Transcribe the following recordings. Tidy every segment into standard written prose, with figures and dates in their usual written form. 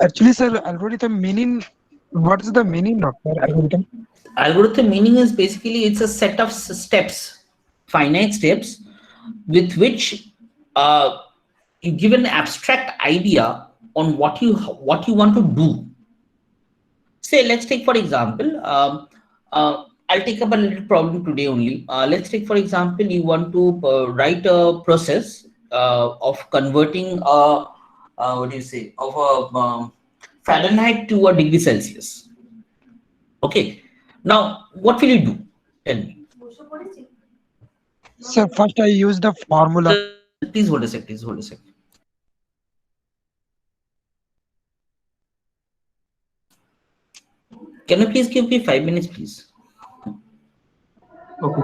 Actually, sir, algorithm meaning. What is the meaning of the algorithm? Algorithm meaning is basically it's a set of steps, finite steps, with which you give an abstract idea on what you want to do. Say, let's take for example, I'll take up a little problem today only. Let's take for example, you want to write a process of converting what do you say, of a Fahrenheit to a degree Celsius. Okay. Now, what will you do? Tell me. So first I use the formula. Please hold a sec. Please hold a sec. Can you please give me 5 minutes, please? Okay.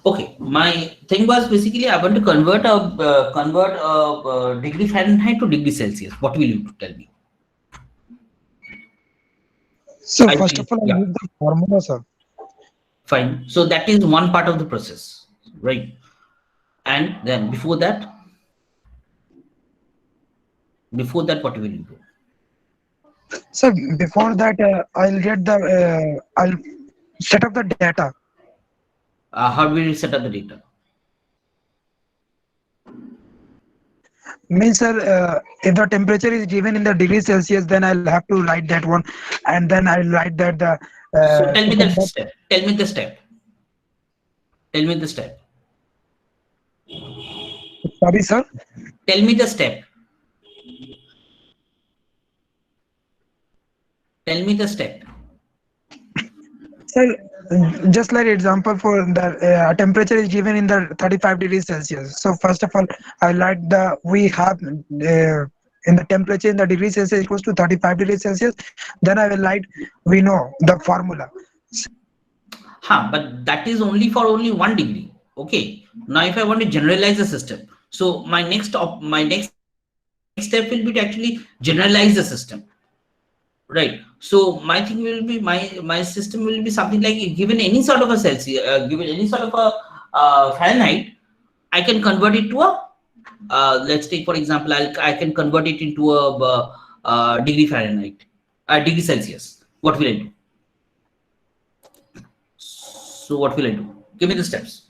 Okay. My thing was basically I want to convert a degree Fahrenheit to degree Celsius. What will you tell me? So I first will, of all, I yeah. use the formula, sir. Fine. So that is one part of the process, right? And then before that, what will you do? So before that, I'll set up the data. How will you set up the data? Means, sir, if the temperature is given in the degree Celsius, then I'll have to write that one, and then I'll write that the So tell to me the convert. step. Tell me the step. Tell me the step. Sorry, sir. Tell me the step. Tell me the step. Sir, just like example for the temperature is given in the 35 degrees Celsius. So first of all, I like the we have in the temperature in the degree Celsius equals to 35 degrees Celsius. Then I will write we know the formula. Huh, but that is only for only 1 degree. Okay. Now, if I want to generalize the system, so my next step will be to actually generalize the system, right? So my thing will be my system will be something like given any sort of a Celsius, given any sort of a Fahrenheit, I can convert it to a let's take for example, I can convert it into a degree Fahrenheit, degree Celsius. What will I do? So what will I do? Give me the steps.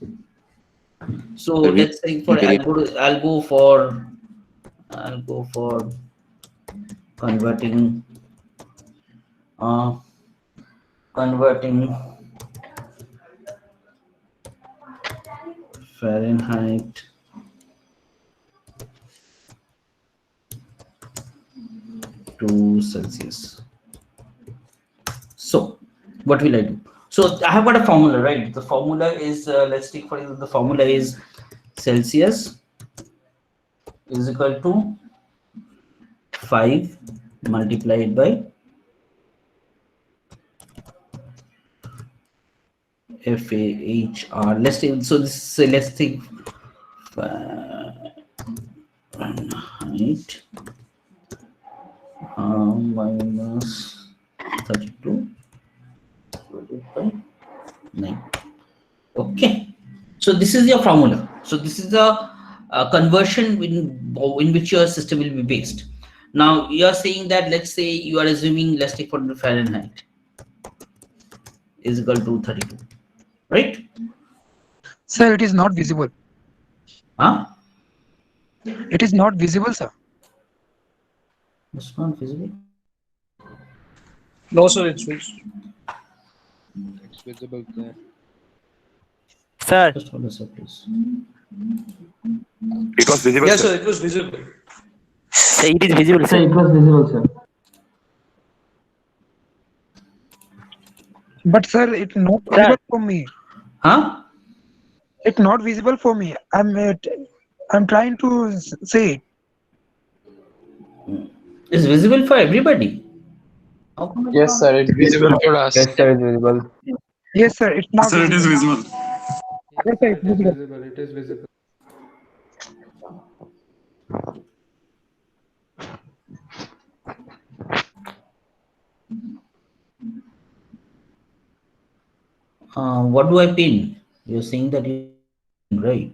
So Sir, let's say for will I'll go for converting uh, converting Fahrenheit to Celsius. So what will I do? So I have got a formula, right? The formula is let's take for example, the formula is Celsius is equal to 5 multiplied by FAHR. Let's say, so this is, let's think Fahrenheit minus 32 by 9. Okay, so this is your formula. So this is a conversion in which your system will be based. Now you are saying that, let's say you are assuming, let's take for Fahrenheit is equal to 32, right? Sir, it is not visible. Huh? It is not visible, sir. It's not visible. No, sir, it's visible. It's visible there. Sir, Just hold a sec, please. It was visible. Yes, sir. sir, it was visible. sir, it is visible, sir. It was visible, sir. But sir, it's not visible for me. Huh? It's not visible for me. I'm trying to say it. It's visible for everybody. How come it's Yes, not? sir, it's visible for us. Yes, sir, it's visible. Yes, sir, it's not Sir, it is visible. visible. Yes, sir, it's visible. It is visible. What do I pin? You're saying that you right.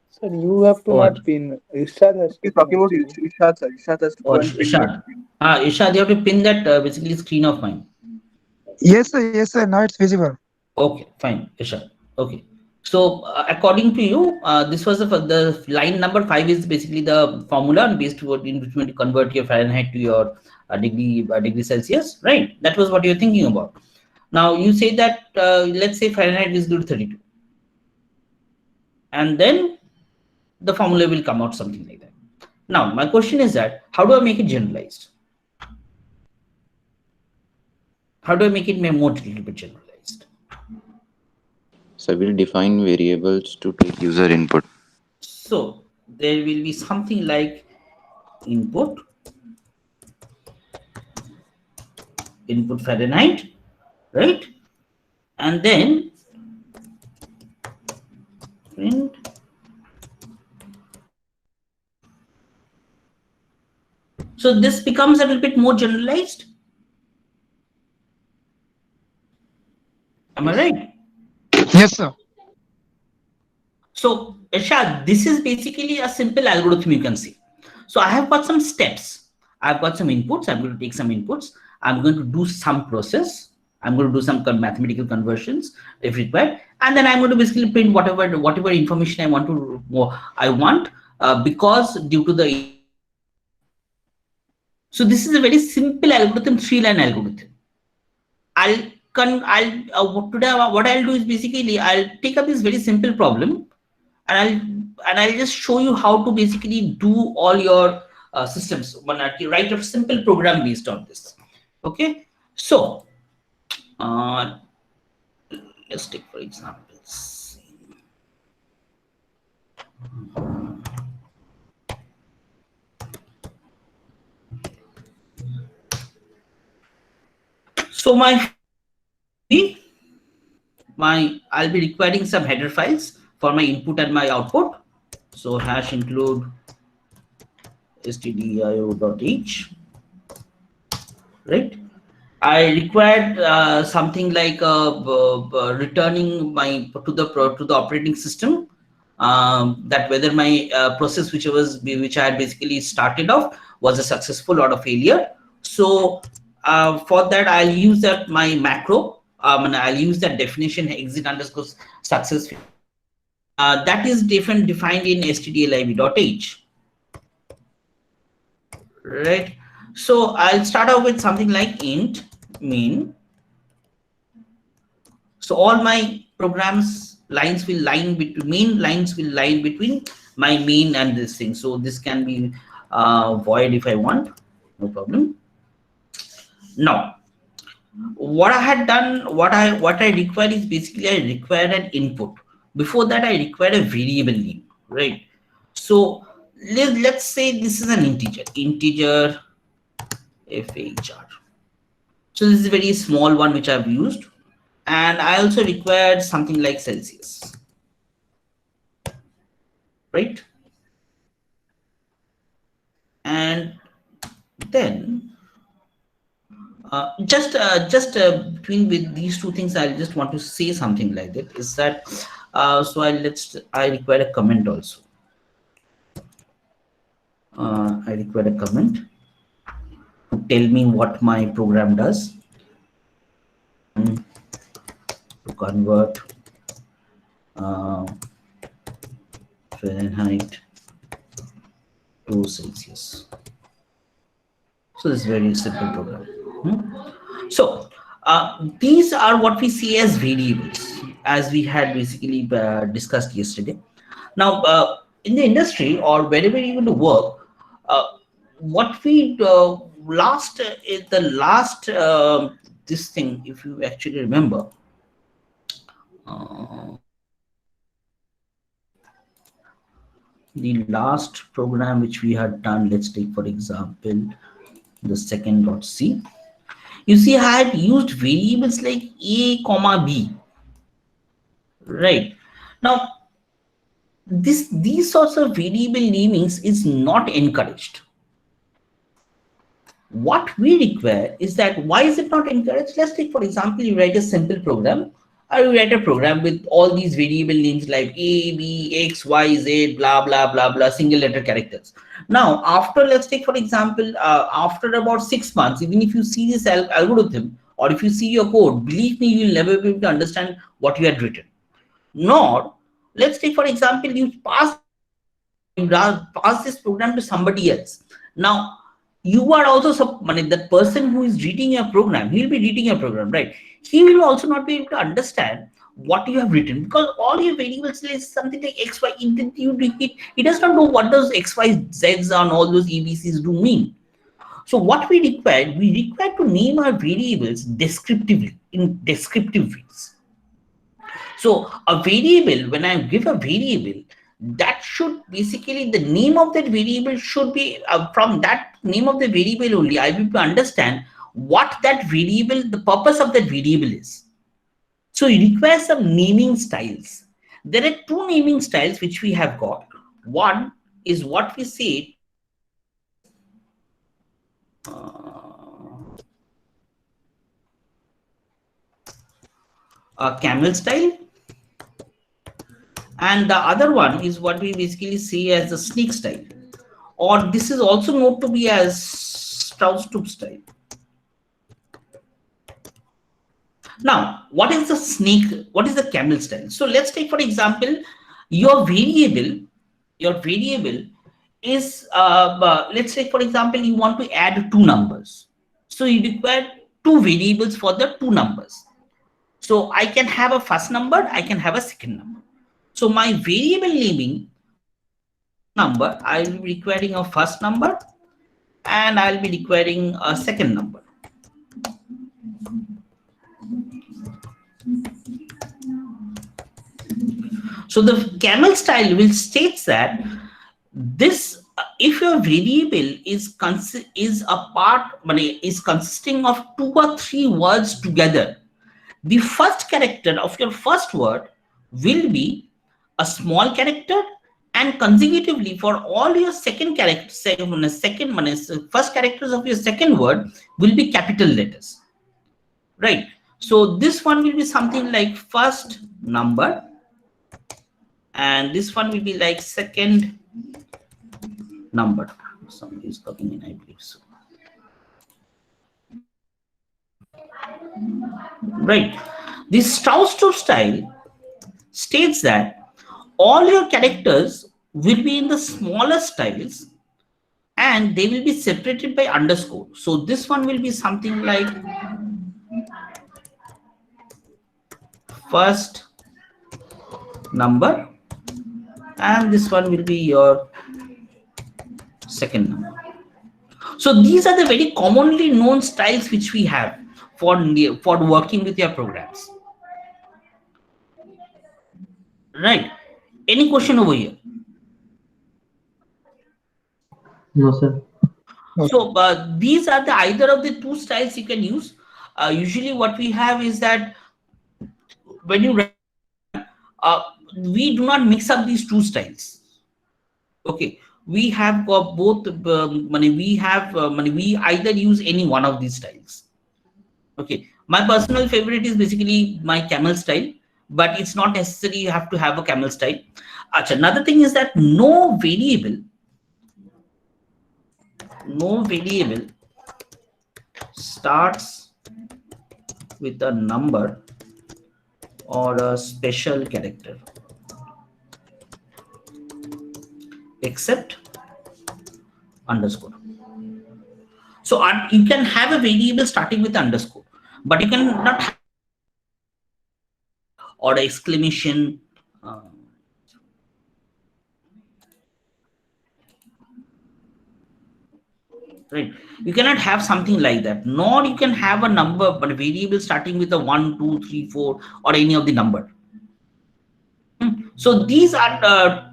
Sir, you have to What? not pin. Irshad has to He's talking about pin. Irshad, sir. Irshad has to go Or and pin Ishad. Ishad, you have to pin that basically screen of mine. Yes, sir, yes, sir. Now it's visible. Okay, fine, Ishad. Okay. So according to you, this was the line number 5 is basically the formula and based on in which you convert your Fahrenheit to your degree Celsius, right? That was what you're thinking about. Now you say that let's say Fahrenheit is equal to 32, and then the formula will come out something like that. Now my question is that how do I make it generalized? How do I make it more a little bit generalized? So we'll define variables to take user input. So there will be something like input Fahrenheit, right? And then print so this becomes a little bit more generalized. Am I right? Yes, sir. So Irshad, this is basically a simple algorithm you can see. So I have got some steps. I've got some inputs. I'm going to take some inputs. I'm going to do some process. I'm going to do some mathematical conversions if required, and then I'm going to basically print whatever information I want because due to the. So this is a very simple algorithm, 3-line algorithm. What I'll do is basically I'll take up this very simple problem, and I'll just show you how to basically do all your systems. Write a simple program based on this. Okay, so let's take for examples. So I'll be requiring some header files for my input and my output. So hash include stdio.h, right? I required something like returning to the operating system that whether my process which I had basically started off was a successful or a failure. So for that I'll use that my macro. And I'll use that definition exit underscore success. That is defined in stdlib.h, right? So I'll start out with something like int main. So all my programs lines will line between between my main and this thing. So this can be void if I want, no problem. Now what I had done, what I require is basically I require an input. Before that I require a variable name, right? So let's say this is an integer FHR. So this is a very small one which I've used. And I also required something like Celsius, right? And then just between with these two things, I just want to say something like that is that so I require a comment also. I require a comment to tell me what my program does. To convert Fahrenheit to Celsius. So this is a very simple program. So these are what we see as variables, as we had basically discussed yesterday. Now, in the industry or wherever you want to work, what we this thing, if you actually remember, the last program which we had done, let's take for example the second.c. You see, I had used variables like a comma b, right? Now these sorts of variable namings is not encouraged. What we require is that, why is it not encouraged? Let's take for example, you write a simple program, or you write a program with all these variable names like a, b, x, y, z, blah blah blah blah, single letter characters. Now after, let's take for example, after about 6 months, even if you see this algorithm or if you see your code, believe me, you'll never be able to understand what you had written. Nor, let's take for example, you pass this program to somebody else. Now you are also that person who is reading your program, he'll be reading your program, right? He will also not be able to understand what you have written, because all your variables is something like x, y. He does not know what does x, y, z's and all those abcs do mean. So what we require to name our variables descriptively, in descriptive ways. So a variable, when I give a variable, that should basically, the name of that variable should be from that name of the variable only, I will understand what that variable, the purpose of that variable is. So it requires some naming styles. There are two naming styles which we have got. One is what we say a camel style, and the other one is what we basically say as the snake style, or this is also known to be as Strauss-Tube style. Now, what is the snake? What is the camel style? So let's take for example, your variable is let's say for example, you want to add 2 numbers. So you require 2 variables for the 2 numbers. So I can have a first number, I can have a second number. So my variable naming number, I will be requiring a first number and I'll be requiring a second number. So the camel style will state that this, if your variable is consisting of 2 or 3 words together, the first character of your first word will be a small character, and consecutively for all your second characters, first characters of your second word will be capital letters, right? So this one will be something like first number, and this one will be like second number. Somebody is talking in, I believe so. Right. This Strauss-Tube style states that all your characters will be in the smaller styles and they will be separated by underscore. So this one will be something like first number, and this one will be your second number. So these are the very commonly known styles which we have for working with your programs. Right. Any question over here? No, sir. So these are the either of the 2 styles you can use. usually what we have is that when you we do not mix up these two styles. Okay, we have got both. We either use any one of these styles. Okay, my personal favorite is basically my camel style, but it's not necessary you have to have a camel style. Another thing is that no variable starts with a number or a special character except underscore. So you can have a variable starting with underscore, but you cannot have or exclamation. Right, you cannot have something like that, nor you can have a number but a variable starting with a 1 2 3 4 or any of the number. So these are the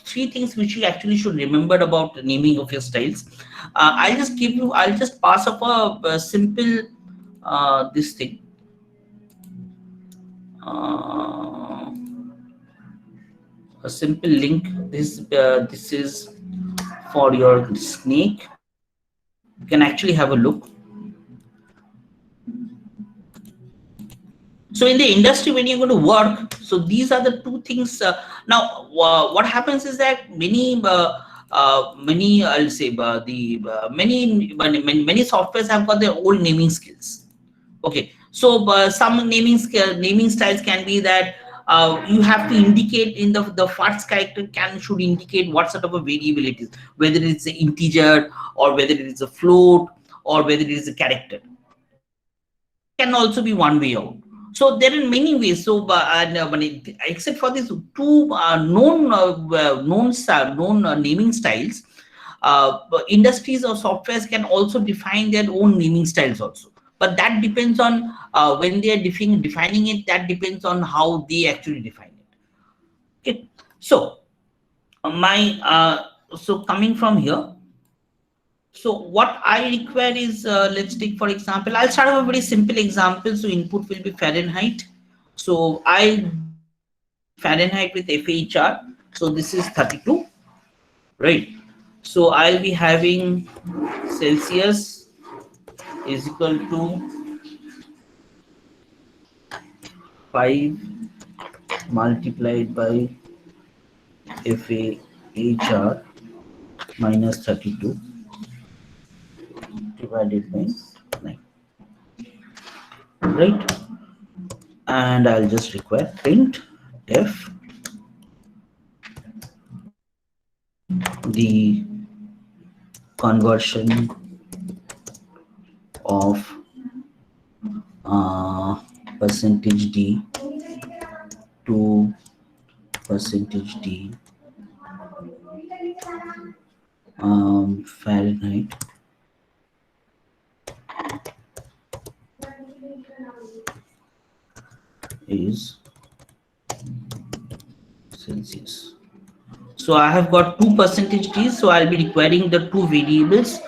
three things which you actually should remember about naming of your styles. I'll just pass up a simple this thing. A simple link. This is for your snake. You can actually have a look. So in the industry, when you're going to work, so these are the two things. Now, what happens is that many I'll say many softwares have got their own naming skills. Okay, so some naming styles can be that you have to indicate in the first character should indicate what sort of a variable it is, whether it's an integer or whether it is a float or whether it is a character. Can also be one way out. So there are many ways. So except for these two known naming styles, industries or softwares can also define their own naming styles also. But that depends on when they are defining it. That depends on how they actually define it. Okay. So so coming from here. So what I require is, let's take for example, I'll start with a very simple example. So input will be Fahrenheit. So Fahrenheit with FAHR. So this is 32, right? So I'll be having Celsius is equal to 5 multiplied by FAHR minus 32. Divided by 9, right? And I'll just require print f the conversion of %d to %d Fahrenheit is Celsius. So I have got 2 %d, so I'll be requiring the two variables.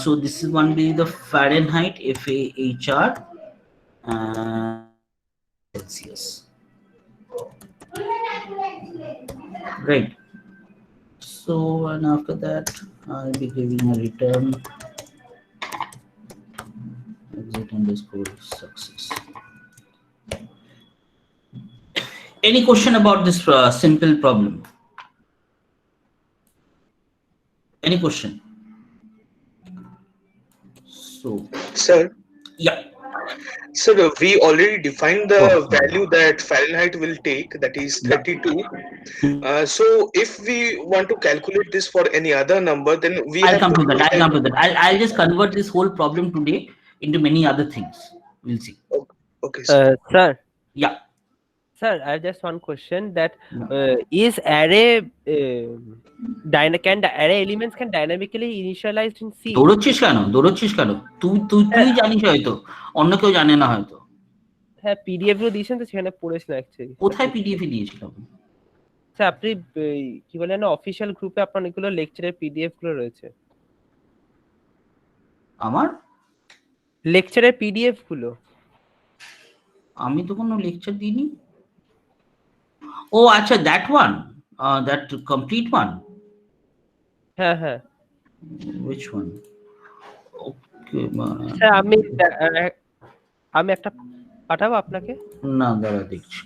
So this is one will be the Fahrenheit FAHR and Celsius, right? So and after that I'll be giving a return exit underscore success. Any question about this simple problem? Any question? So, Sir, yeah. sir, we already defined the value that Fahrenheit will take, that is 32. So if we want to calculate this for any other number, then we I'll have come to to that. I'll come to that. I'll just convert this whole problem today into many other things. We'll see. Okay, sir. Sir, Yeah. sir, I have just one question. That is array can the array elements can dynamically initialized in C? দৌড়চ্ছিস কেন? তুই জানিস হয়তো, অন্য কেউ জানে না হয়তো। হ্যাঁ, পিডিএফ গুলো দিয়েছেন তো সেখানে পড়েছিলাম অ্যাকচুয়ালি। কোথায় পিডিএফ এ দিয়েছিলাম? স্যার আপনি কি বলেন না, অফিশিয়াল গ্রুপে আপনার অনেকগুলো লেকচারের পিডিএফ গুলো রয়েছে। আমার? লেকচারের পিডিএফ গুলো। আমি তো কোনো লেকচার দিইনি। ও আচ্ছা, that one, that complete one. হ্যাঁ হ্যাঁ উইচ ওয়ান? ওকে, স্যার আমি একটা পাঠাবো আপনাকে। না দাঁড়া দেখছি।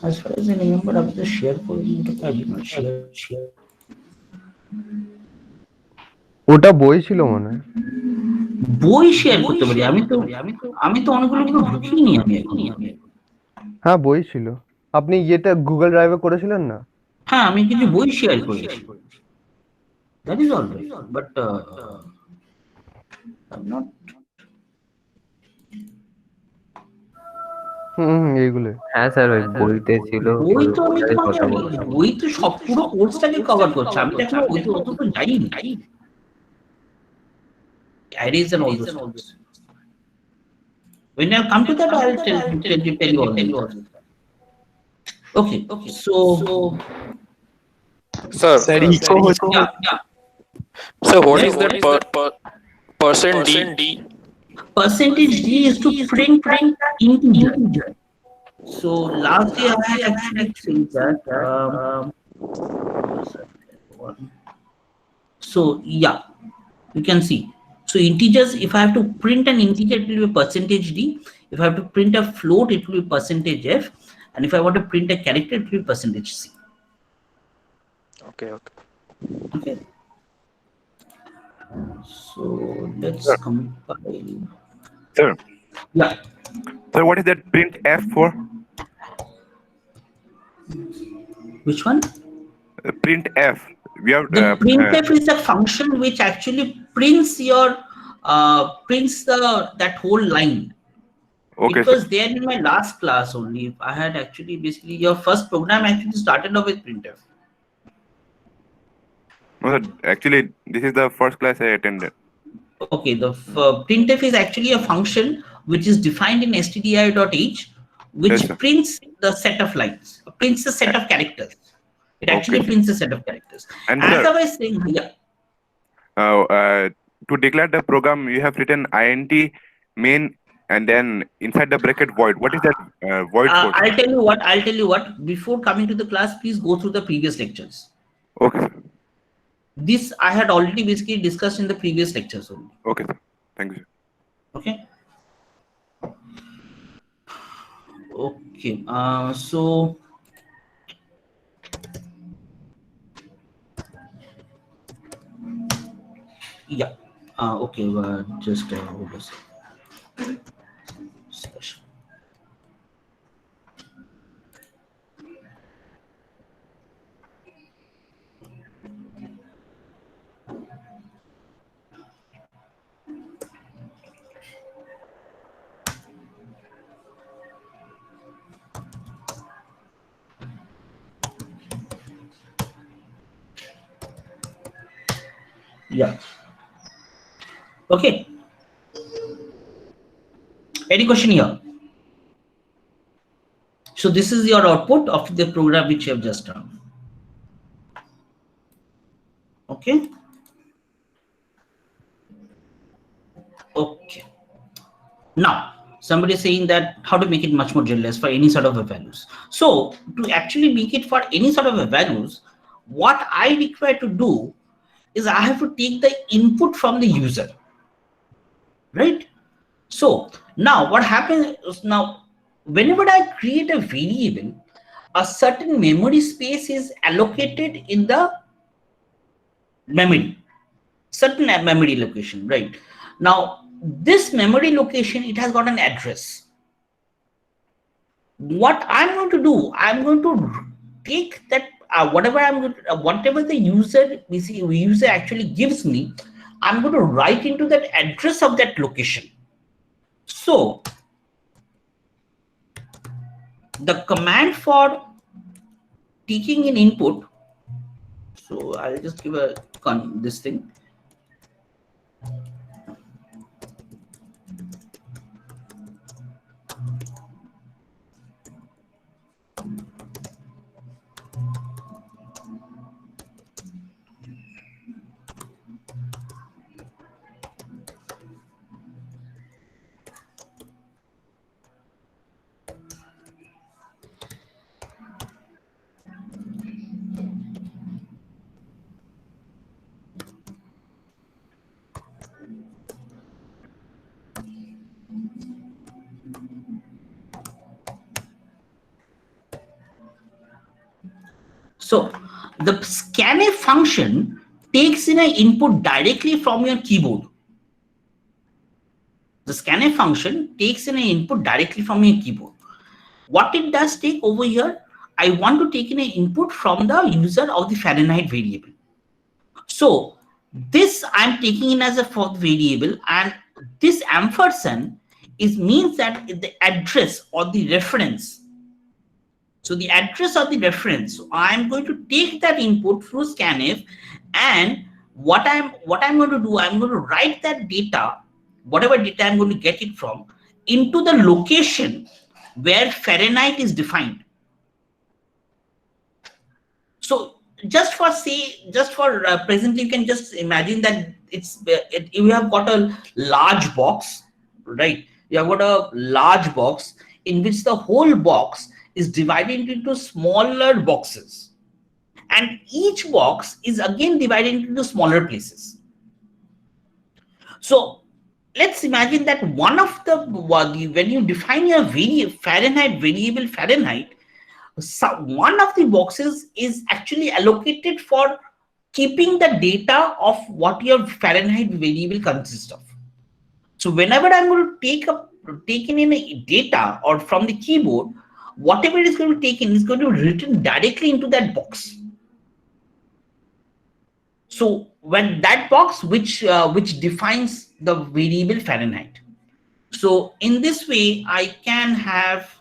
As far as I remember, আমি তো শেয়ার করিনি, ওটাকে I did not share. ওটা বই ছিল মনে হয়। বই শেয়ার করতে পারি? আমি তো অনেকগুলো কিন্তু ঢুকিনি আমি এখন। হ্যাঁ বই ছিল, আপনি ইয়েটা গুগল ড্রাইভে করেছিলেন না? হ্যাঁ, আমি কিছু বই শেয়ার করেছি। That is all right, but I'm not. এইগুলো হ্যাঁ স্যার ওই বইতে ছিল। বই তো আমি ওটারই তোমাকে, কথা বলছি। বই তো সব পুরো কোর্সটাকে কভার করছে। আমি তো এখন ওই তো অত তো যাইনি। Arrays and all those things. When I come to that, I'll tell you all that. Okay, so Sir, yeah. so what is that percent D? Percentage D is to print integer. So last year I had actually said that. So yeah, you can see. So integers, if I have to print an integer, it will be percentage D. If I have to print a float, it will be percentage F. And if I want to print a character, it will be percentage C. Okay. Okay. So let's compile. Sir. Yeah. So what is that print F for? Which one? Print F. We have The printf is a function which actually prints that whole line. Okay, It was there in my last class only. I had actually basically your first program actually started off with printf. No, sir, actually this is the first class I attended. Okay, the printf is actually a function which is defined in stdio.h, which Yes, sir. prints the set of lines, prints the set of characters. It actually Okay. prints a set of characters. And As sir, I was saying, yeah. To declare the program, you have written int main and then inside the bracket void. What is that void for? I'll tell you what. Before coming to the class, please go through the previous lectures. Okay, sir. This I had already basically discussed in the previous lectures only. Okay, sir. Thank you, sir. Okay. Okay. So yeah. Okay. Just hold a second. Session. Yeah. Okay. Any question here? So this is your output of the program which you have just done. Okay. Okay. Now, somebody is saying that how to make it much more generalized for any sort of a values. So to actually make it for any sort of a values, what I require to do is I have to take the input from the user, right? So now what happens is, now whenever I create a variable, a certain memory space is allocated in the memory, certain memory location, right? Now this memory location, it has got an address. What I'm going to do, I'm going to take that whatever the user actually gives me, I'm going to write into that address of that location. So the command for taking an input, so I'll just give this thing. So the scanf function takes in an input directly from your keyboard. The scanf function takes in an input directly from your keyboard. What it does take over here, I want to take in an input from the user of the Fahrenheit variable. So this I'm taking in as a fourth variable, and this ampersand means that the address or the reference. So the address of the reference. So I'm going to take that input through scanf, and what I'm going to do, I'm going to write that data, whatever data I'm going to get it from, into the location where Fahrenheit is defined. So just for presently, you can just imagine that you have got a large box, right? You have got a large box in which the whole box is divided into smaller boxes, and each box is again divided into smaller places. So let's imagine that one of the, when you define your Fahrenheit variable Fahrenheit, one of the boxes is actually allocated for keeping the data of what your Fahrenheit variable consists of. So whenever I'm going to take in a data or from the keyboard, whatever is going to be taken is going to be written directly into that box. So when that box which defines the variable Fahrenheit. So in this way, I can have.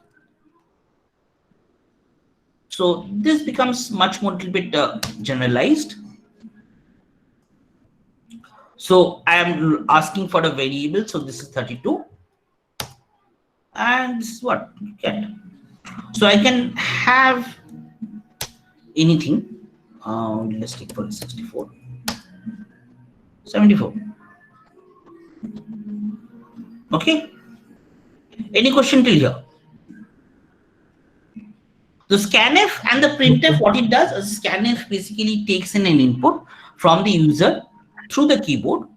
So this becomes much more little bit generalized. So I am asking for a variable. So this is 32, and this is what you get. So I can have anything. Let's take for 64, 74. Okay. Any question till here? The scanf and the printf, what it does is scanf basically takes in an input from the user through the keyboard.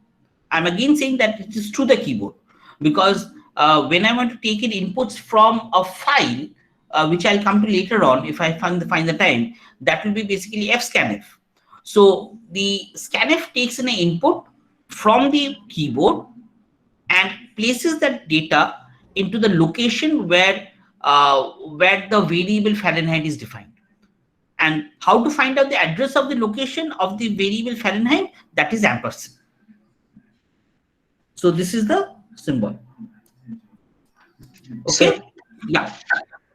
I'm again saying that it is through the keyboard, because when I want to take in inputs from a file, which I'll come to later on if I find the time, that will be basically fscanf. So the scanf takes in an input from the keyboard and places that data into the location where the variable Fahrenheit is defined. And how to find out the address of the location of the variable Fahrenheit? That is ampersand. So this is the symbol. Okay. So, yeah.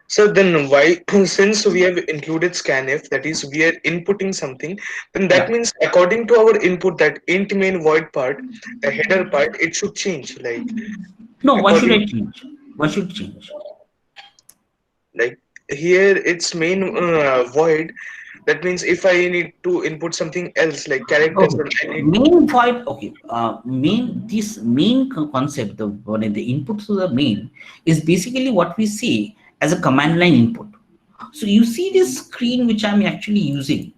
So then why, since we have included scanf, that is we are inputting something, then that means according to our input, that int main void part, the header part, it should change. Like, no, why should it change? Why should it change? Like here it's main void. That means if I need to input something else like characters, okay. Main void. Okay. This main concept, the input to the main is basically what we see as a command line input. So you see this screen which I'm actually using,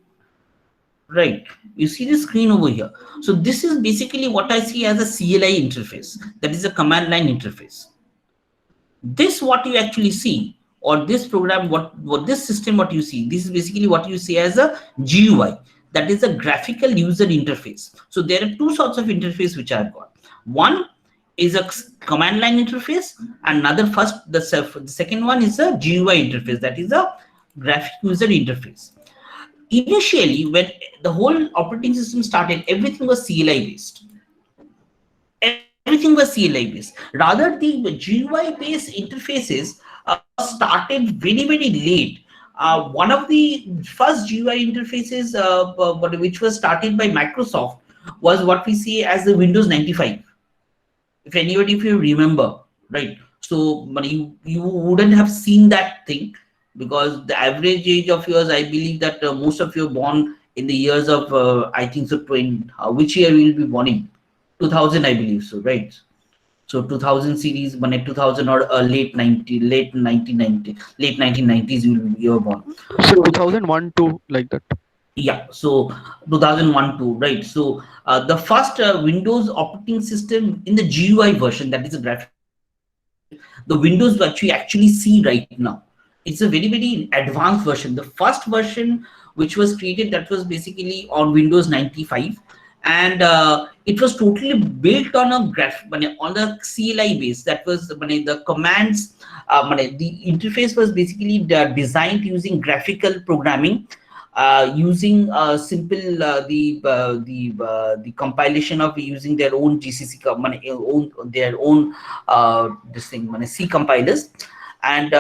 right? You see this screen over here. So this is basically what I see as a CLI interface. That is a command line interface. This what you actually see, or this program, what this system, what you see, this is basically what you see as a GUI. That is a graphical user interface. So there are two sorts of interface which I've got. One is a command line interface, another the second one is a GUI interface, that is a graphic user interface. Initially, when the whole operating system started, everything was CLI based. Everything was CLI based. Rather, the GUI based interfaces started very, very late. One of the first GUI interfaces which was started by Microsoft was what we see as the Windows 95. If you remember, right? So you wouldn't have seen that thing, because the average age of yours, I believe that most of you are born in the years of, I think so, which year will be born in? 2000, I believe so, right? So 2000 series, 2000 or late 1990s you were born. So 2001 to like that. Yeah, so 2001 too, right? So the first Windows operating system in the GUI version, that is a graphic, the Windows that you actually see right now, it's a very, very advanced version. The first version which was created, that was basically on Windows 95, and it was totally built on a on the CLI base. That was the commands. The interface was basically designed using graphical programming, using simple the compilation of using their own GCC their own this thing C compilers, and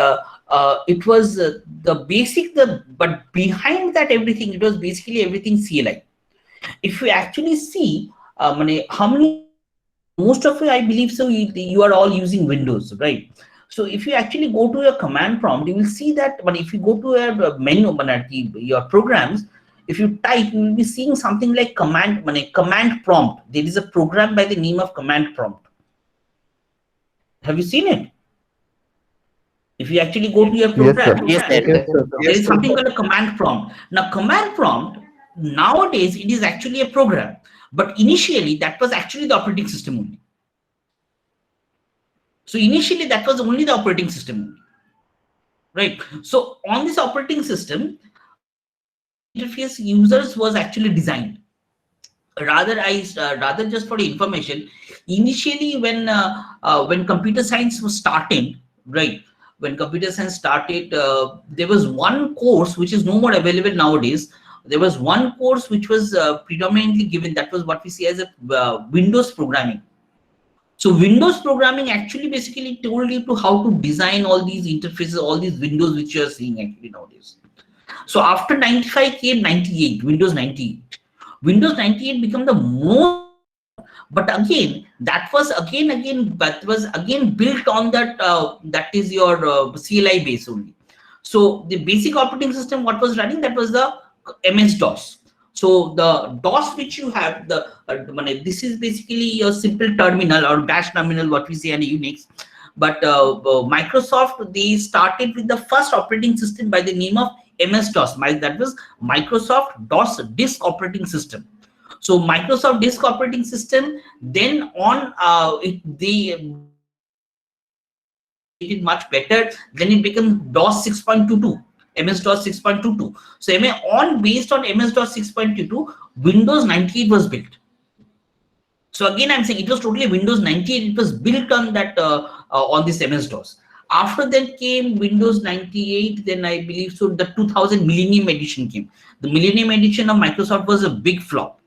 it was the basic but behind that everything, it was basically everything CLI. If you actually see how many, most of you, I believe so, you are all using Windows, right? So if you actually go to your command prompt, you will see that, but if you go to your menu, your programs, if you type, you will be seeing something like command prompt. There is a program by the name of command prompt. Have you seen it? If you actually go to your program, there is something called a command prompt. Now, command prompt, nowadays, it is actually a program, but initially that was actually the operating system only. So initially that was only the operating system only, right? So on this operating system, interface users was actually designed. Rather just for the information, initially when computer science was starting, right? When computer science started, there was one course which is no more available nowadays. There was one course which was predominantly given, that was what we see as a Windows programming. So Windows programming actually basically told you to how to design all these interfaces, all these windows which you are seeing actually nowadays. So after 95 came 98, Windows 98. Windows 98 became the most, but again, that was again built on that, that is your CLI base only. So the basic operating system, what was running, that was the MS-DOS. So the DOS which you have, this is basically a simple terminal or bash terminal, what we say in Unix. But Microsoft, they started with the first operating system by the name of MS-DOS. That was Microsoft DOS Disk Operating System. So Microsoft Disk Operating System, then on they did much better. Then it became DOS 6.22. MS-DOS 6.22. So based on MS-DOS 6.22, Windows 98 was built. So again, I'm saying it was totally Windows 98. It was built on that on this MS-DOS. After that came Windows 98. Then I believe so the 2000 Millennium Edition came. The Millennium Edition of Microsoft was a big flop.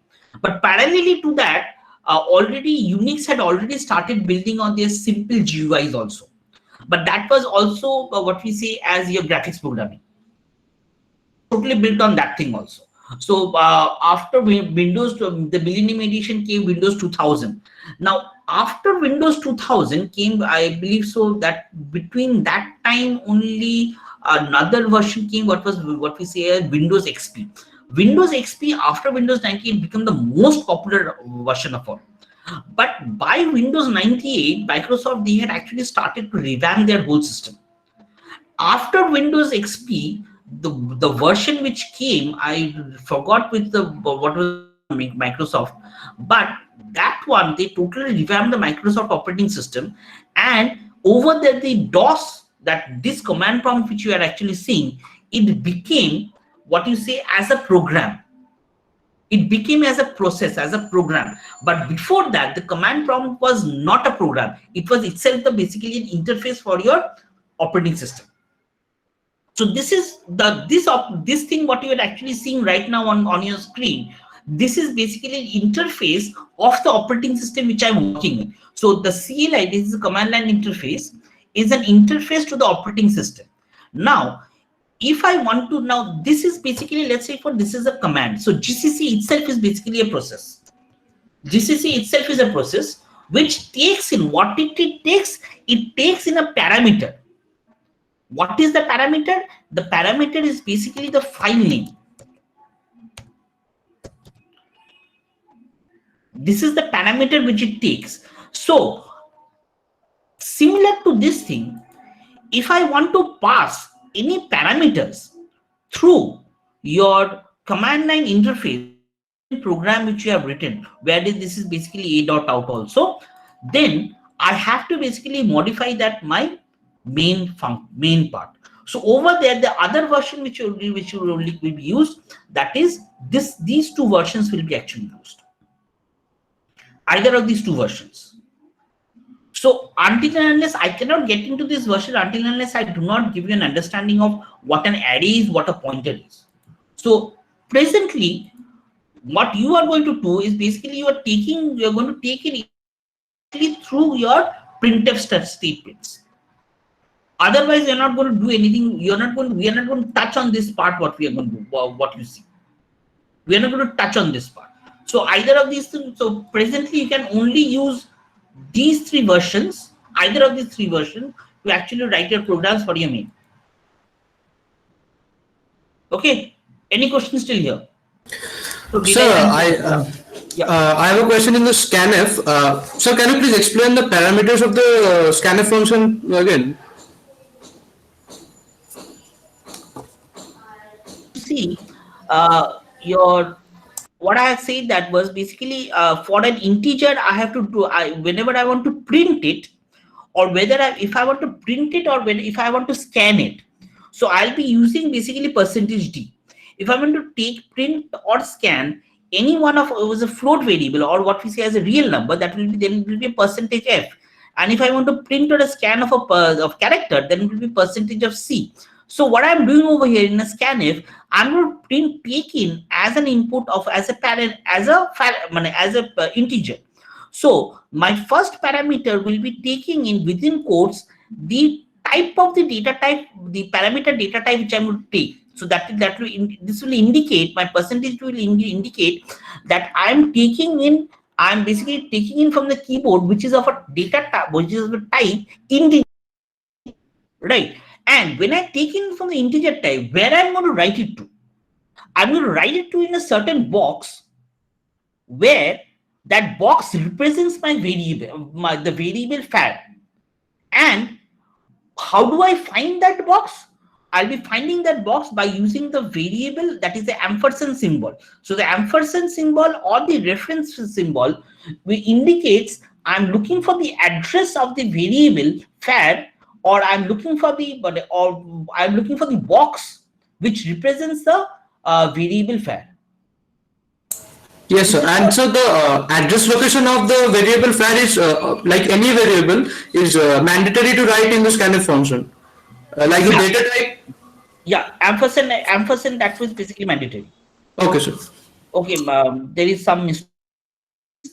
But parallelly to that, already Unix had already started building on their simple GUIs also. But that was also what we say as your graphics programming. Totally built on that thing also. So after Windows, the Millennium Edition came Windows 2000. Now after Windows 2000 came, I believe so that between that time only another version came, what we say as Windows XP. Windows XP after Windows 98 became the most popular version of all. But by Windows 98, Microsoft, they had actually started to revamp their whole system. After Windows XP, the version which came, I forgot with what was Microsoft, but that one, they totally revamped the Microsoft operating system, and over there the DOS, this command prompt which you are actually seeing, it became what you say as a program. It became as a process, as a program. But before that, the command prompt was not a program. It was itself basically an interface for your operating system. So this is this thing what you are actually seeing right now on your screen. This is basically an interface of the operating system which I'm working in. So the CLI, this is a command line interface, is an interface to the operating system. Now, if I want to, now this is basically, let's say this is a command. So GCC itself is basically a process. GCC itself is a process which takes in what it takes in a parameter. What is the parameter? The parameter is basically the file name. This is the parameter which it takes. So similar to this thing, if I want to pass any parameters through your command line interface program which you have written, where this is basically a.out also, then I have to basically modify that my main part. So over there, the other version which will be used, that is these two versions will be actually used. Either of these two versions. So until and unless I cannot get into this version, until and unless I do not give you an understanding of what an array is, what a pointer is. So presently, what you are going to do is basically you are going to take it through your printf statements. Otherwise, you're not going to do anything. We are not going to touch on this part. What we are going to do, what you see, we are not going to touch on this part. So either of these things. So presently, you can only use these three versions, either of these three versions, to actually write your programs for your main. Okay. Any questions still here? So sir, I have a question in the scanf. Sir, can you please explain the parameters of the scanf function again? See, what I have said that was basically for an integer, I have to do whenever I want to print it, or if I want to print it, or if I want to scan it. So I'll be using basically %d. If I want to take, print, or scan any one of a float variable, or what we say as a real number, that will be %f. And if I want to print or a scan of a character, then it will be %c. So what I'm doing over here in a scanf, I'm going to take in as an input of as a integer. So my first parameter will be taking in within quotes the type of the data type, the parameter data type which I'm going to take. So this will indicate, my percentage will indicate that I'm basically taking in from the keyboard, which is of a data type, which is of a type integer, right? And when I take in from the integer type, where I'm going to write it to? I'm going to write it to in a certain box where that box represents my variable, the variable fad. And how do I find that box? I'll be finding that box by using the variable, that is the ampersand symbol. So the ampersand symbol or the reference symbol indicates I'm looking for the address of the variable fad, or I'm looking for the box which represents the variable fad. Yes, sir. And so the address location of the variable fad is like any variable is mandatory to write in the scanf function. Like the data type. Yeah, ampersand that was basically mandatory. Okay, sir. Okay, there is some mistake.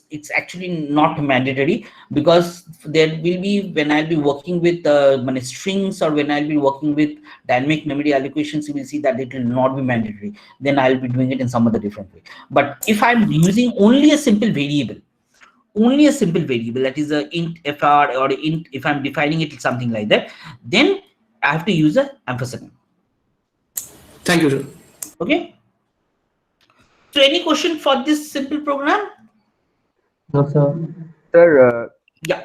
It's actually not mandatory, because there will be, when I'll be working with strings, or when I'll be working with dynamic memory allocations, you will see that it will not be mandatory. Then I'll be doing it in some other different way. But if I'm using only a simple variable, that is a int fr, or int, if I'm defining it something like that, then I have to use a ampersand. Thank you, sir. Okay. So any question for this simple program? No, sir. Sir,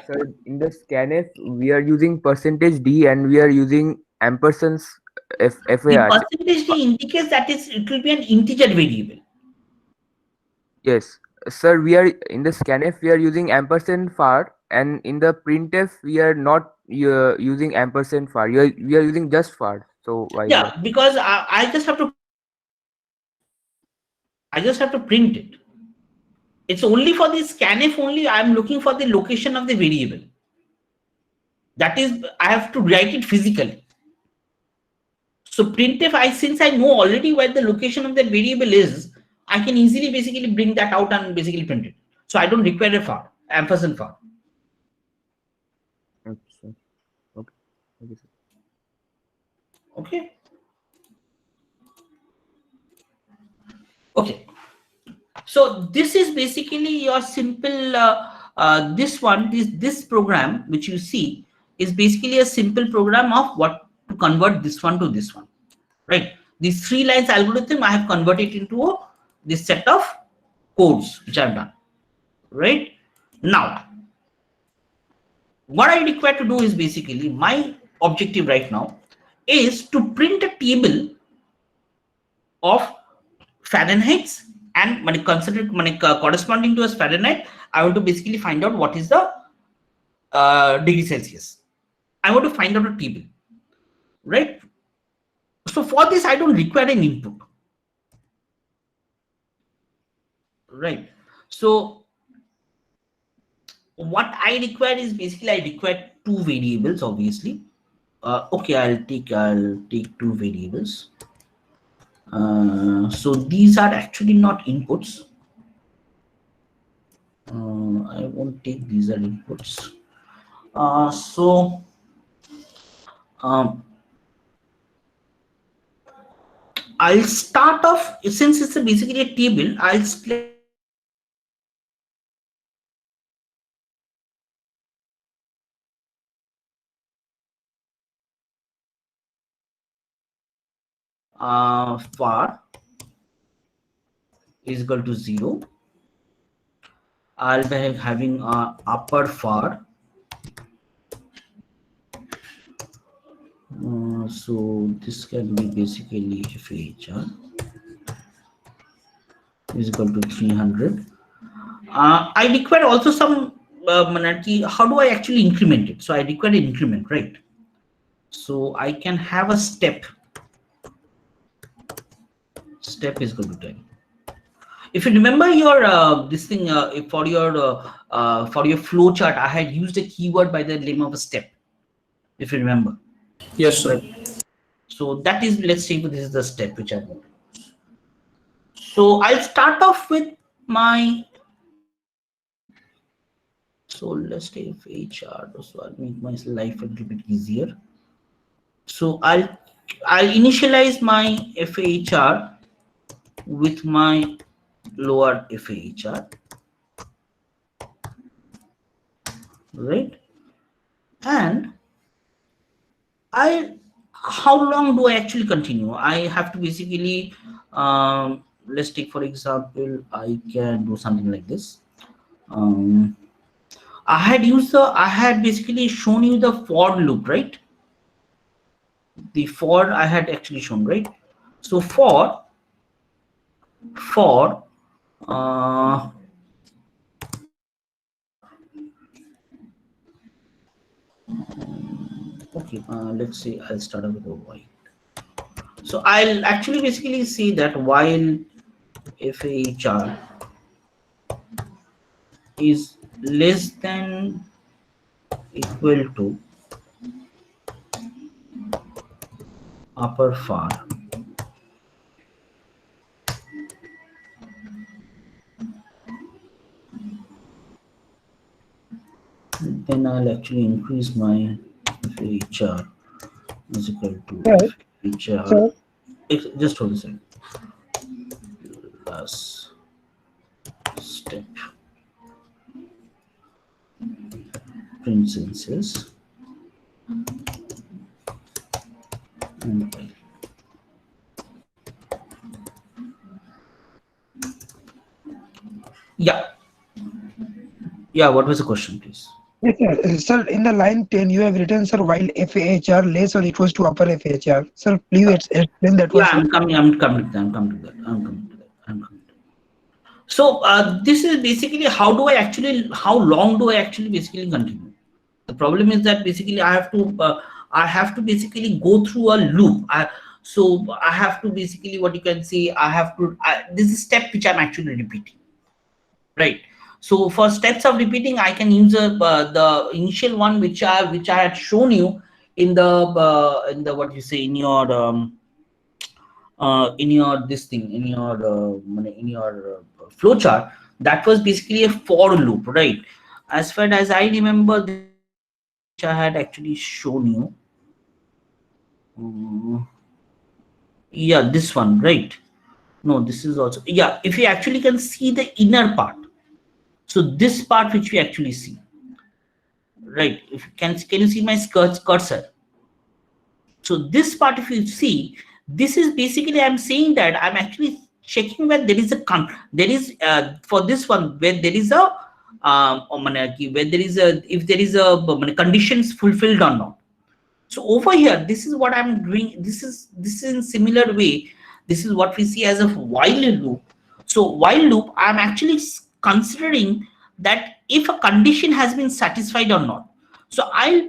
sir, in the scanf, we are using %d and we are using ampersands far. The %d indicates that it will be an integer variable. Yes, sir. We are in the scanf. We are using ampersand far, and in the printf, we are not using ampersand far. We are using just far. So why? Yeah, because I just have to print it. It's only for the scanf only. I'm looking for the location of the variable. That is, I have to write it physically. So printf, since I know already where the location of that variable is, I can easily basically bring that out and basically print it. So I don't require a far, ampersand far. Okay. Okay. Okay. So this is basically your simple, this program which you see is basically a simple program of what to convert this one to this one, right? These 3 lines algorithm I have converted into this set of codes which I've done, right? Now, what I require to do is basically, my objective right now is to print a table of Fahrenheit, and when corresponding to a Fahrenheit, I want to basically find out what is the degree Celsius. I want to find out a table, right? So for this, I don't require an input. Right. So what I require is basically I require two variables, obviously. Okay, I'll take two variables. So these are actually not inputs. I won't take these are inputs. I'll start off, since it's basically a table, I'll split var is equal to 0. I'll be having upper var. So this can be basically FHR is equal to 300. I require also some how do I actually increment it? So I require an increment, right? So I can have a step. Step is equal to 10. If you remember your this thing for your flow chart, I had used a keyword by the name of a step. If you remember. Yes, sir. So that is, let's say this is the step which I want. So I'll start off with my. So let's say HR. So I'll make my life a little bit easier. So I'll initialize my FAHR with my lower FAHR, right? And how long do I actually continue? I have to basically, let's take for example, I can do something like this. I had basically shown you the for loop, right? The for I had actually shown, right? So for okay, let's say I'll start with a while. So I'll actually basically say that while FAHR is less than equal to upper var, then I'll actually increase my FAHR is equal to FAHR. Just hold a second. Plus step print census and yeah, what was the question, please? Yes, sir. In the line 10, you have written, sir, while FAHR less or equals to upper FAHR. Sir, please explain that one. Yeah, I'm coming to that. So this is basically how long do I actually basically continue? The problem is that basically I have to basically go through a loop. So I have to basically, what you can say, this is a step which I'm actually repeating, right? So for steps of repeating, I can use the initial one which I had shown you in the what you say in your this thing in your flow chart. That was basically a for loop, right? As far as I remember, which I had actually shown you. Yeah, this one, right? No, this is also, yeah, if you actually can see the inner part. So this part which we actually see, right? If you can you see my cursor? So this part, if you see, this is basically, I'm saying that I'm actually checking where there is for this one where there is a if there is a conditions fulfilled or not. So over here, this is what I'm doing. This is in similar way. This is what we see as a while loop. So while loop, I'm actually considering that if a condition has been satisfied or not. So I'll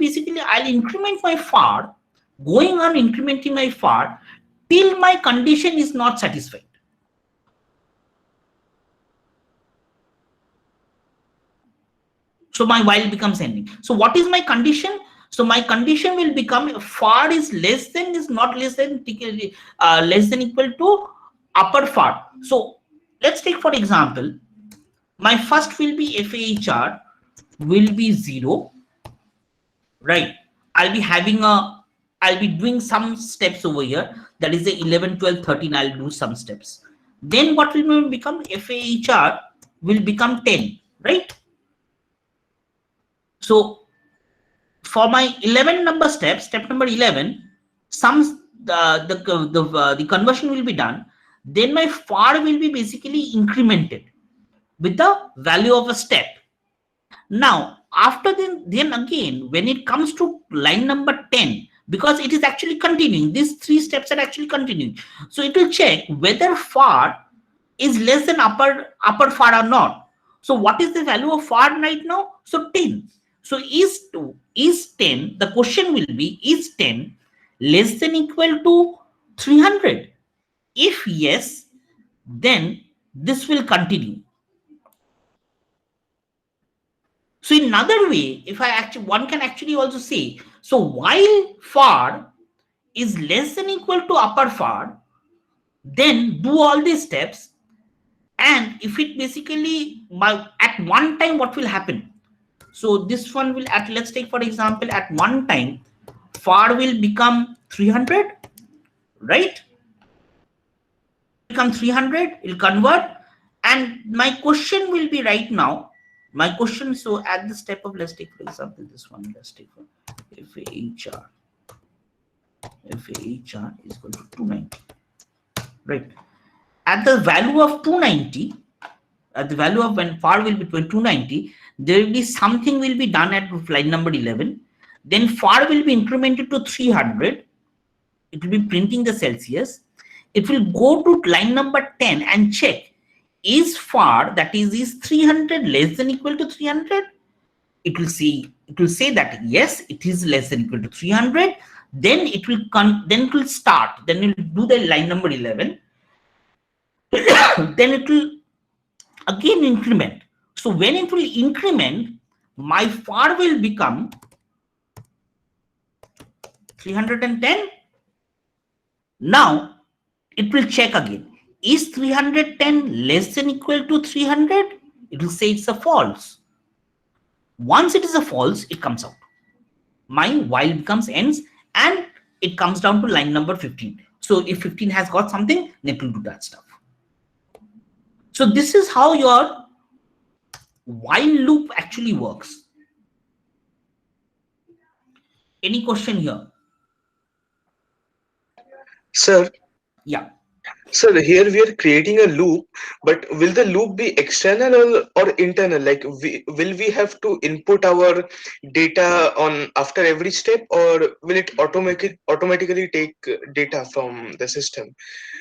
increment my var, going on incrementing my var till my condition is not satisfied. So my while becomes ending. So what is my condition? So my condition will become far is less than less than equal to upper far. So let's take for example, my first will be FAHR will be 0, right? I'll be doing some steps over here. That is the 11, 12, 13. I'll do some steps. Then what will become FAHR will become 10, right? So for my 11 number step number 11, the conversion will be done. Then my far will be basically incremented with the value of a step. Now, after then again, when it comes to line number 10, because it is actually continuing, these 3 steps are actually continuing. So it will check whether far is less than upper far or not. So what is the value of far right now? So 10. So is 10, the question will be, is 10 less than equal to 300? If yes, then this will continue. So in another way, if one can actually also say, so while far is less than equal to upper far, then do all these steps, and if it basically at one time, what will happen? So this one will let's take for example, at one time far will become 300, right? Become 300, it'll convert, and my question will be right now. My question, so at the step of, let's take for example this one, let's take FAHR is equal to 290, right? At the value of 290, at the value of when far will be 290, there will be something will be done at line number 11. Then far will be incremented to 300. It will be printing the Celsius. It will go to line number 10 and check, is far, that is 300 less than equal to 300? It will say that yes, it is less than equal to 300. Then it will start. Then it will do the line number 11. Then it will again increment. So when it will increment, my far will become 310. Now it will check again. Is 310 less than equal to 300? It will say it's a false. Once it is a false, it comes out. My while becomes ends, and it comes down to line number 15. So if 15 has got something, then it will do that stuff. So this is how your while loop actually works. Any question here? Sir? Yeah. Sir, here we are creating a loop, but will the loop be external or internal? Like, will we have to input our data on after every step, or will it automatically take data from the system?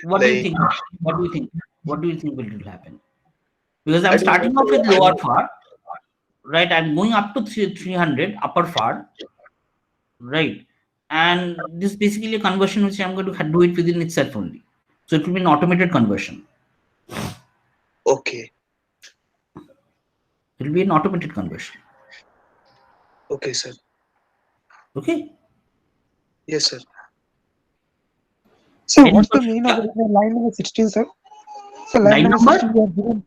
What do you think? What do you think? What do you think will happen? Because I'm starting off with lower far, right? I'm going up to 300 upper far, right? And this is basically a conversion which I'm going to do it within itself only. So it will be an automated conversion. Okay. It will be an automated conversion. Okay, sir. Okay. Yes, sir. So what's the meaning of line number 16, sir? So line number 16, you are given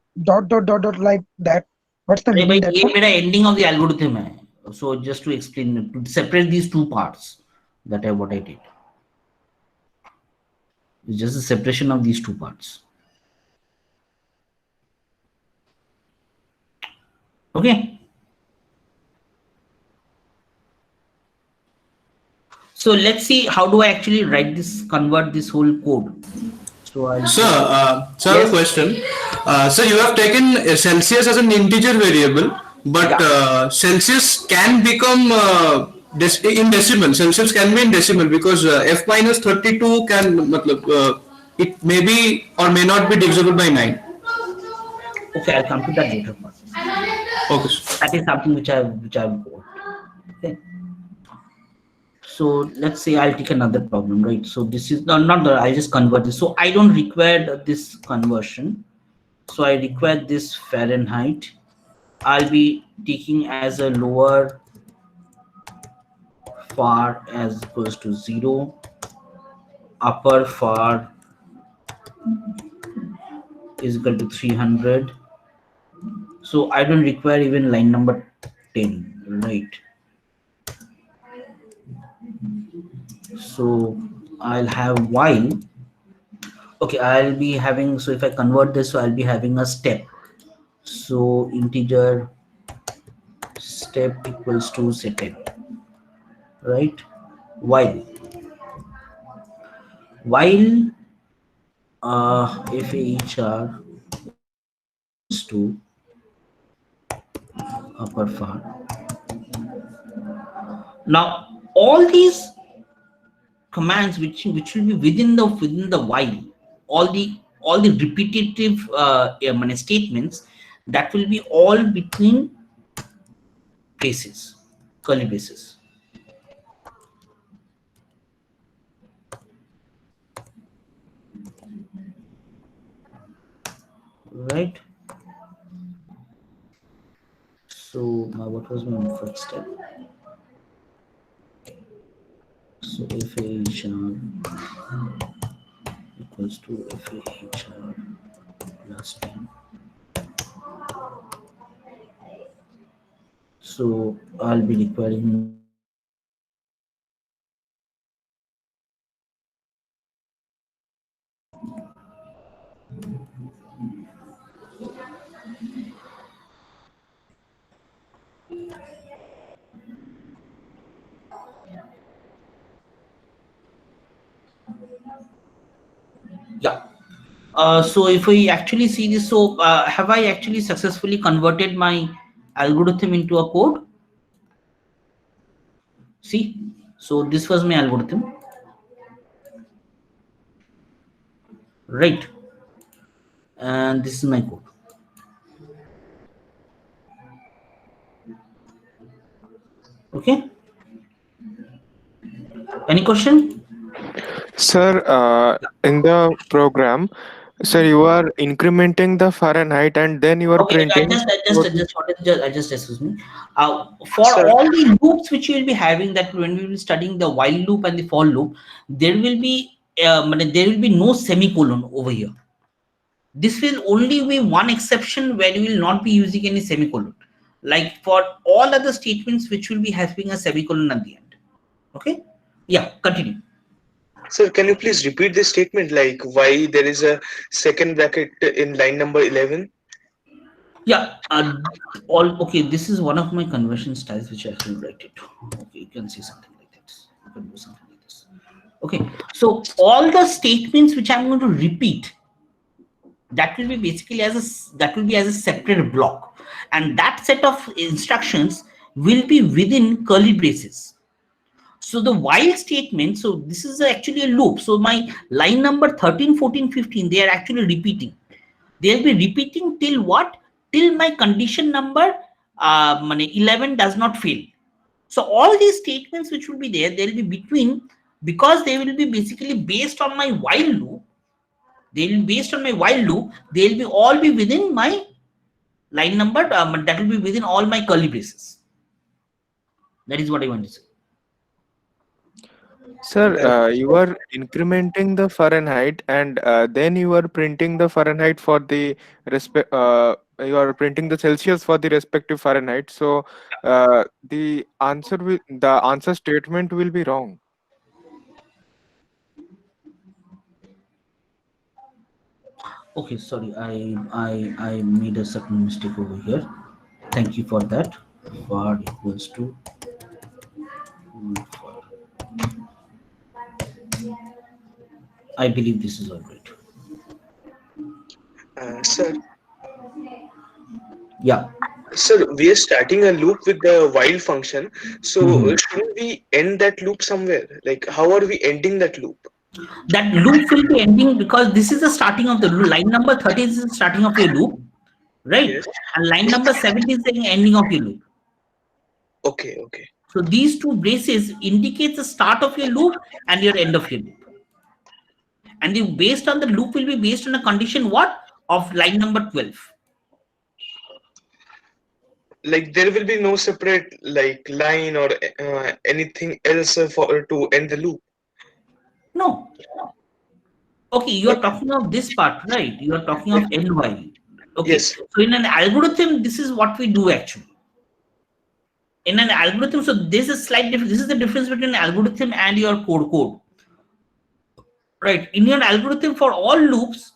dot like that. What's the meaning? This is the ending of the algorithm. So just to explain, to separate these two parts, that is what I did. It's just a separation of these two parts. Okay. So let's see, how do I actually convert this whole code? So sir, I have a question. Sir, you have taken Celsius as an integer variable, but Celsius can become in decimal. Celsius can be in decimal because f minus 32 can, it may be or may not be divisible by 9. Okay, I'll come to that later. Okay. That is something which I've got. Okay. So let's say I'll take another problem, right? So this is not the, I'll just convert this. So I don't require this conversion. So I require this Fahrenheit. I'll be taking as a lower far as equals to 0, upper far is equal to 300. So I don't require even line number 10, right? So I'll have while, okay, I'll be having, so if I convert this, so I'll be having a step. So integer step equals to say 10, right? While if HR is to upper far. Now all these commands which will be within the while, all the repetitive statements, that will be all between braces, curly braces. Right? So what was my first step? So FAHR equals to FAHR plus 10. So I'll be requiring so if we actually see this, so have I actually successfully converted my algorithm into a code? See, so this was my algorithm, right? And this is my code. Okay. Any question? Sir, in the program, sir, you are incrementing the Fahrenheit and then you are printing. Excuse me. For all the loops which you will be having, that when we will be studying the while loop and the for loop, there will be no semicolon over here. This will only be one exception where you will not be using any semicolon. Like for all other statements which will be having a semicolon at the end. Okay. Yeah. Continue. Sir, can you please repeat this statement, like why there is a second bracket in line number 11? Yeah, okay, this is one of my conversion styles which I will write it. Okay, you can see something like this. You can do something like this. Okay, so all the statements which I'm going to repeat, that will be basically as a separate block, and that set of instructions will be within curly braces. So the while statement, so this is actually a loop. So my line number 13, 14, 15, they are actually repeating. They'll be repeating till what? Till my condition number 11 does not fail. So all these statements which will be there, they'll be between, because they will be basically based on my while loop. They'll be based on my while loop. They'll be all be within my line number. That will be within all my curly braces. That is what I want to say. Sir, you are incrementing the Fahrenheit and then you are printing the Fahrenheit for the you are printing the Celsius for the respective Fahrenheit. So the answer statement will be wrong. Okay, sorry, I made a certain mistake over here. Thank you for that. Var equals to I believe this is all right. Sir. Yeah. Sir, we are starting a loop with the while function. So shouldn't we end that loop somewhere? Like, how are we ending that loop? That loop will be ending because this is the starting of the loop. Line number 13 is the starting of your loop, right? Yes. And line number 17 is the ending of your loop. Okay, okay. So these two braces indicate the start of your loop and your end of your loop. And based on the loop will be based on a condition what? Of line number 12. Like there will be no separate like line or anything else for to end the loop. No. Okay, you are talking of this part, right? You are talking of end while. Okay. Yes. So in an algorithm, this is what we do actually. In an algorithm, so there's a slight difference. This is the difference between an algorithm and your code. Right. In your algorithm, for all loops,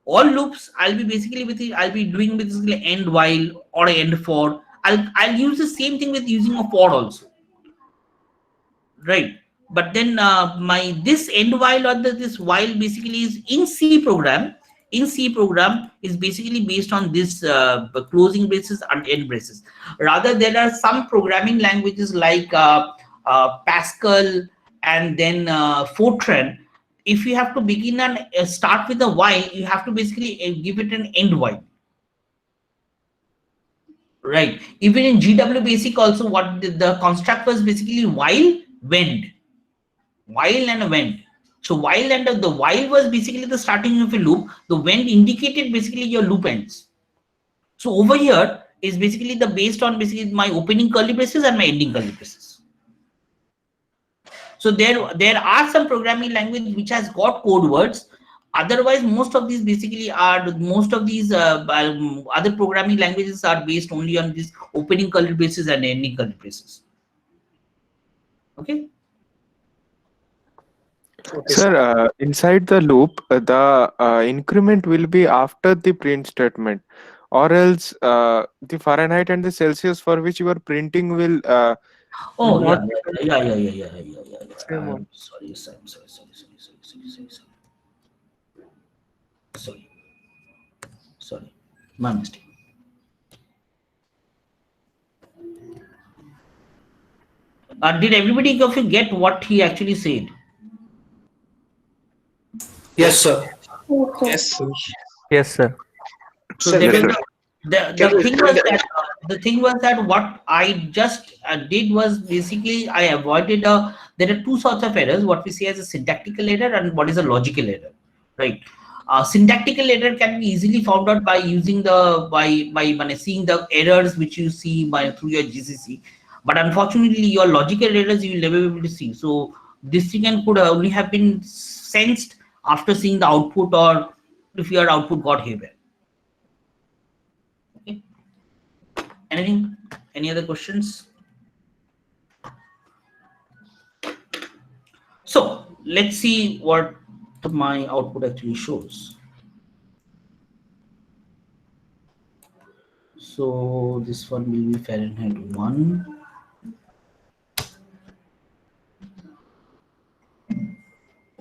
I'll be basically I'll be doing basically end while or end for. I'll use the same thing with using a for also. Right. But then this end while or this while basically is in C program. In C program is basically based on this closing braces and end braces. Rather, there are some programming languages like Pascal and then Fortran. If you have to begin and start with a while, you have to basically give it an end while. Right. Even in GW Basic also, what the construct was basically while, wend. While and a wend. So while and the while was basically the starting of a loop. The wend indicated basically your loop ends. So over here is basically the based on basically my opening curly braces and my ending curly braces. So there are some programming language which has got code words. Otherwise, most of these basically are other programming languages are based only on this opening curly braces and ending curly braces. Okay. Sir, inside the loop, the increment will be after the print statement, or else the Fahrenheit and the Celsius for which you are printing will. Yeah. Sorry, my mistake. Did everybody of you get what he actually said? Yes, sir. Yes, sir. Yes, sir. So the thing was that what I just did was basically I avoided there are two sorts of errors, what we see as a syntactical error and what is a logical error, right? Syntactical error can be easily found out by using by seeing the errors which you see through your GCC, but unfortunately your logical errors you will never be able to see. So this thing could only have been sensed after seeing the output or if your output got haywire. Okay. Anything? Any other questions? So let's see what my output actually shows. So this one will be Fahrenheit 1.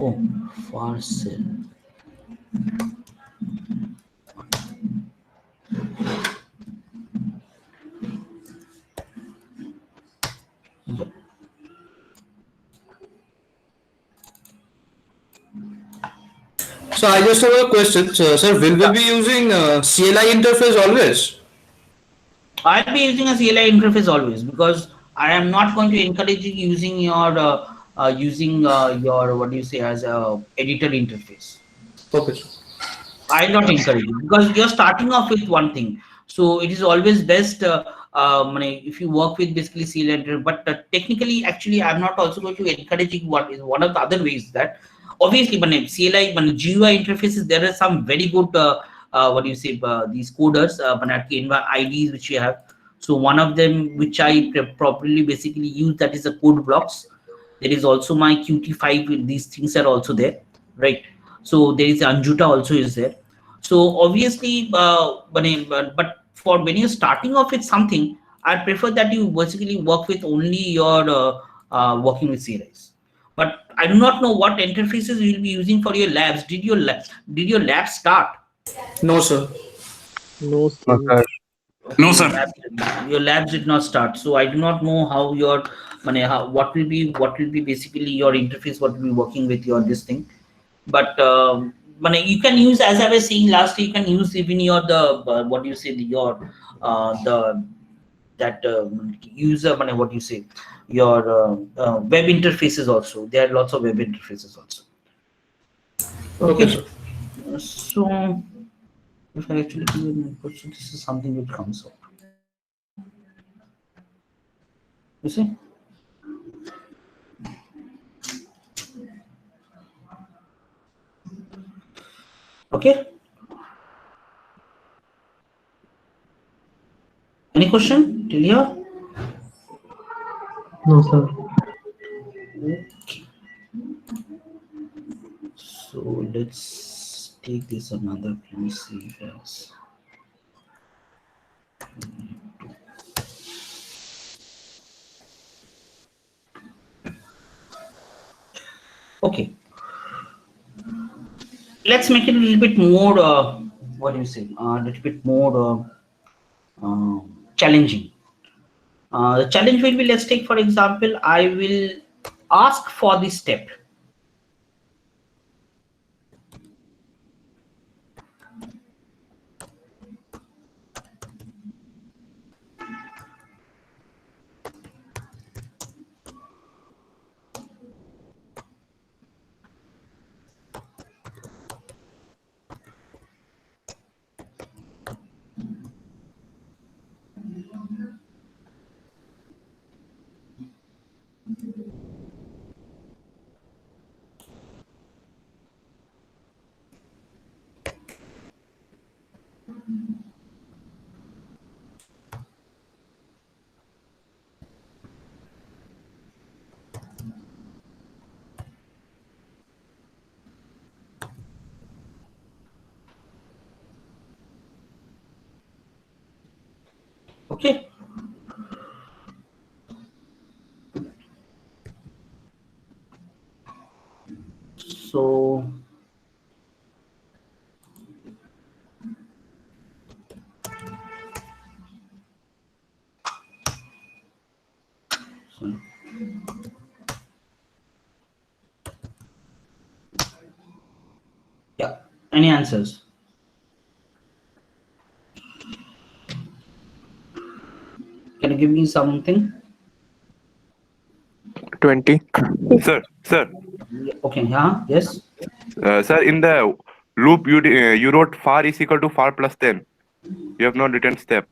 Oh, far cell. So I just have a question, sir. Will we be using CLI interface always? I'll be using a CLI interface always because I am not going to encourage you using your what do you say as a editor interface. Okay. I'll not encourage you because you're starting off with one thing. So it is always best if you work with basically CLI interface. But technically, actually, I'm not also going to encourage you. What is one of the other ways that obviously CLI GUI interfaces, there are some very good these coders IDs which you have. So one of them which I properly basically use, that is the code blocks. There is also my Qt5. These things are also there, right? So there is Anjuta also is there. So obviously, but for when you're starting off with something, I prefer that you basically work with only your working with CLIs. But I do not know what interfaces you will be using for your labs. Did your lab start? No, sir. No, sir. No, sir. Your labs did not start, so I do not know how your what will be basically your interface, what will be working with your this thing. But you can use, as I was saying last, you can use even your the that user, what you say, your web interfaces also. There are lots of web interfaces also. Okay, so if I actually give an input, so this is something that comes out. You see? Okay. Any question till here? No, sir. Okay. So let's take this another. Let me see if else. Okay. Let's make it a little bit more. What do you say? A little bit more challenging. The challenge will be, let's take for example, I will ask for this step. Okay. So yeah, any answers? Can you give me something? 20. Sir. Okay, yeah, yes. Sir, in the loop you wrote far is equal to far plus 10. You have not written step.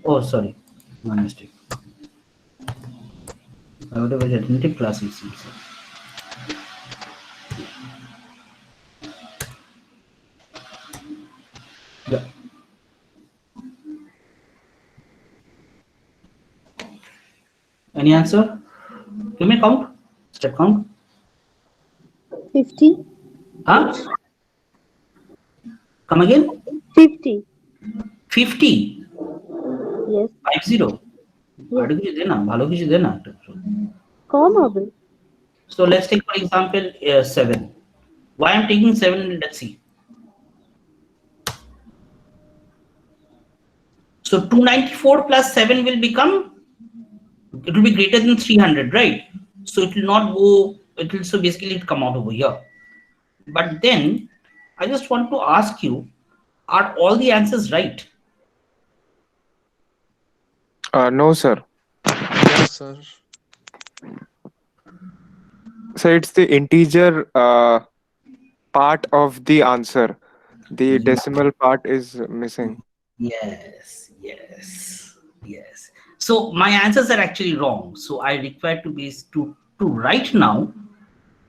Oh, sorry, my mistake. I would have written plus it seems. Yeah. Any answer? Give me a count. Step count. 50. Huh? Come again? 50. 50. Yes. 50. So let's take for example 7. Why I'm taking 7? Let's see. So 294 plus 7 will become, it will be greater than 300, right? So it will not go, it will, so basically it come out over here. But then I just want to ask you, are all the answers right? No, sir. Yes, sir. So it's the integer part of the answer. The decimal part is missing. Yes. So my answers are actually wrong. So I require to be to right now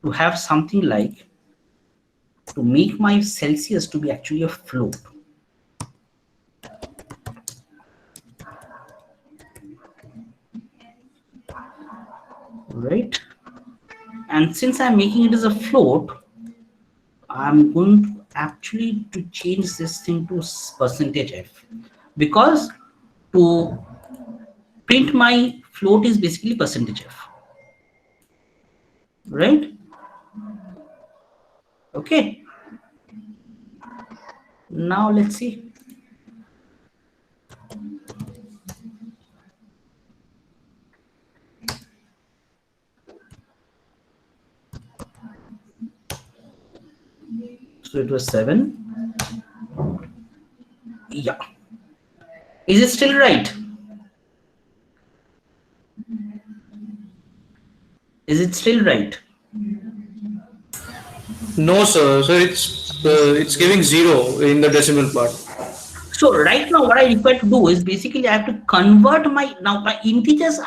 to have something like, to make my Celsius to be actually a float. Right? And since I'm making it as a float, I'm going to actually to change this thing to %f, because to print my float is basically %f, right? Okay. Now let's see. So it was 7. Yeah. Is it still right? Is it still right? No, sir. So it's giving 0 in the decimal part. So right now what I require to do is basically I have to convert my integers.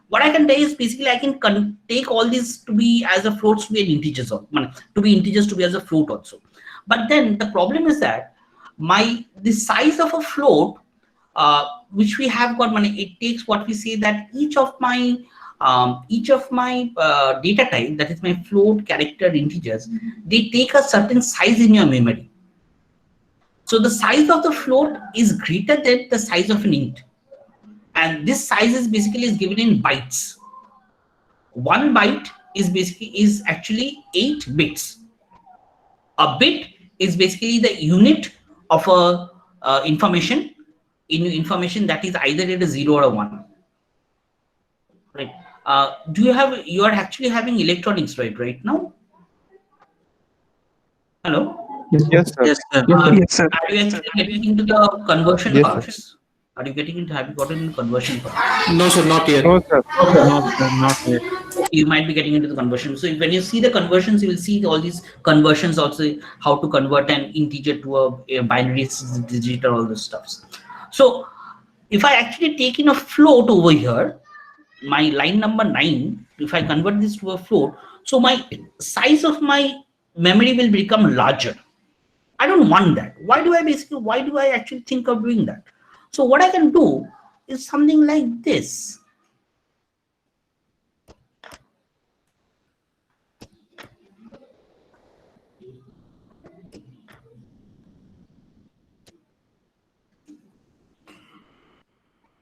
What I can do is basically I can take all these to be as a floats to be an integers, or to be integers to be as a float also. But then the problem is that the size of a float, which we have got, it takes what we say that each of my data type, that is my float, character, integers, they take a certain size in your memory. So the size of the float is greater than the size of an int, and this size is basically given in bytes. 1 byte is actually 8 bits. A bit is basically the unit of a information that is either at a 0 or a 1. Right? You are actually having electronics right now? Hello? Yes, sir. Yes, sir. Are you actually getting into the conversion Yes, parts? sir. Have you gotten into conversion part? No, sir, not yet. No, sir. No, sir, not yet. You might be getting into the conversion. So when you see the conversions, you will see all these conversions also, how to convert an integer to a binary digit or all those stuffs. So if I actually take in a float over here, my line number 9, if I convert this to a float, so my size of my memory will become larger. I don't want that. Why do I actually think of doing that? So what I can do is something like this.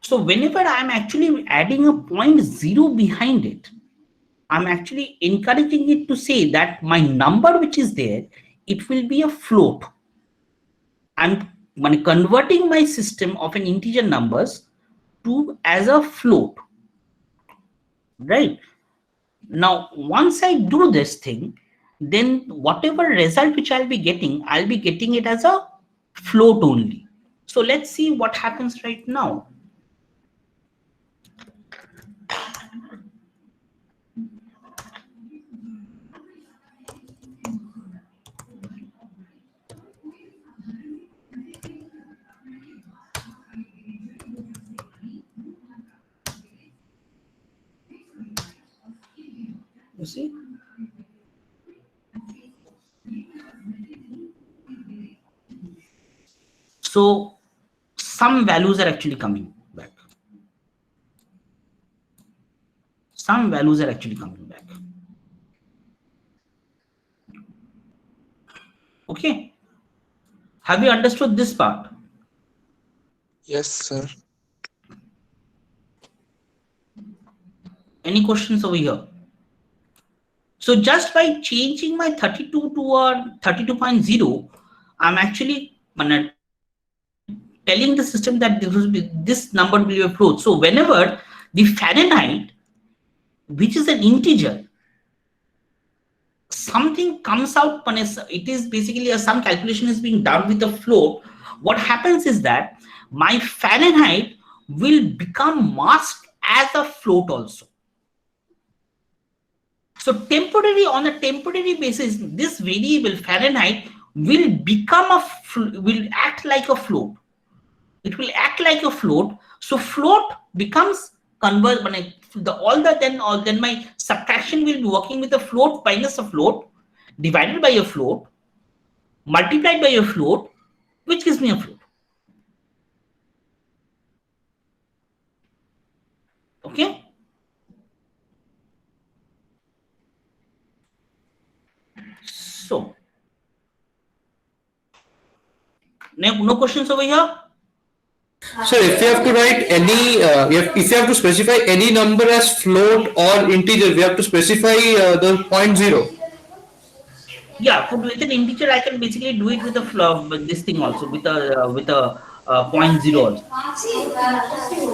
So whenever I'm actually adding a 0.0 behind it, I'm actually encouraging it to say that my number which is there, it will be a float. I'm converting my system of an integer numbers to as a float. Right? Now, once I do this thing, then whatever result which I'll be getting it as a float only. So let's see what happens right now. You see? So some values are actually coming back. Some values are actually coming back. Okay. Have you understood this part? Yes, sir. Any questions over here? So just by changing my 32 to a 32.0, I'm actually telling the system that this number will be a float. So whenever the Fahrenheit, which is an integer, something comes out, it is basically some calculation is being done with the float. What happens is that my Fahrenheit will become masked as a float also. So on a temporary basis, this variable Fahrenheit will act like a float. It will act like a float. So float becomes then my subtraction will be working with a float minus a float divided by a float multiplied by a float, which gives me a float. Okay. So, no questions over here? So if you have to write any, if you have to specify any number as float or integer, we have to specify the 0.0. Yeah, with an integer, I can basically do it with this thing also, with a 0.0 also.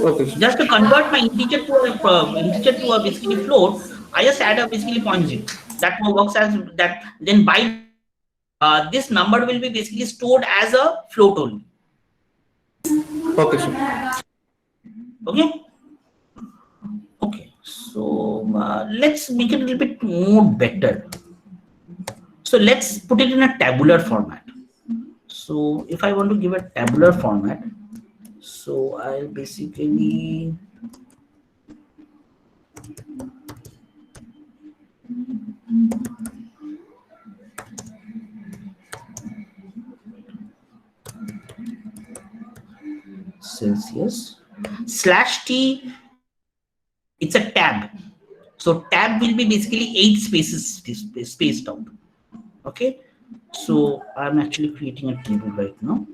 Okay. Just to convert my integer to a basically float, I just add a basically 0.0. That works as that. Then by this number will be basically stored as a float only. Okay, sir. Okay. Okay. So let's make it a little bit more better. So let's put it in a tabular format. So if I want to give a tabular format, so I'll basically Celsius /t, it's a tab. So tab will be basically 8 spaces spaced out. Okay, so I'm actually creating a table right now.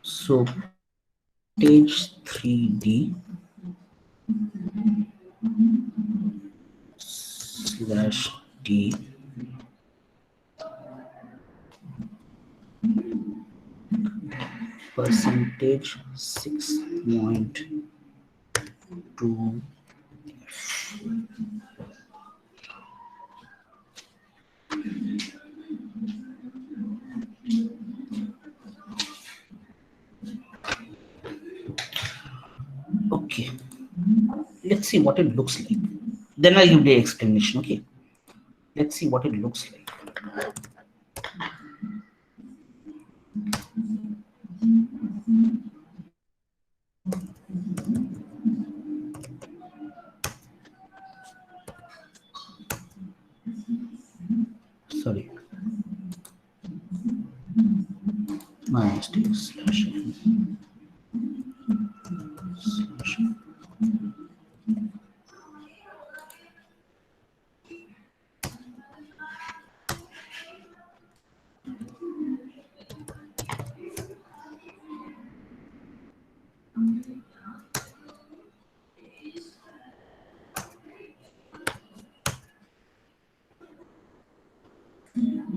So page 3D /d percentage 6.2. Okay, let's see what it looks like. Then I'll give the explanation. Okay, let's see what it looks like. Sorry, my mistake.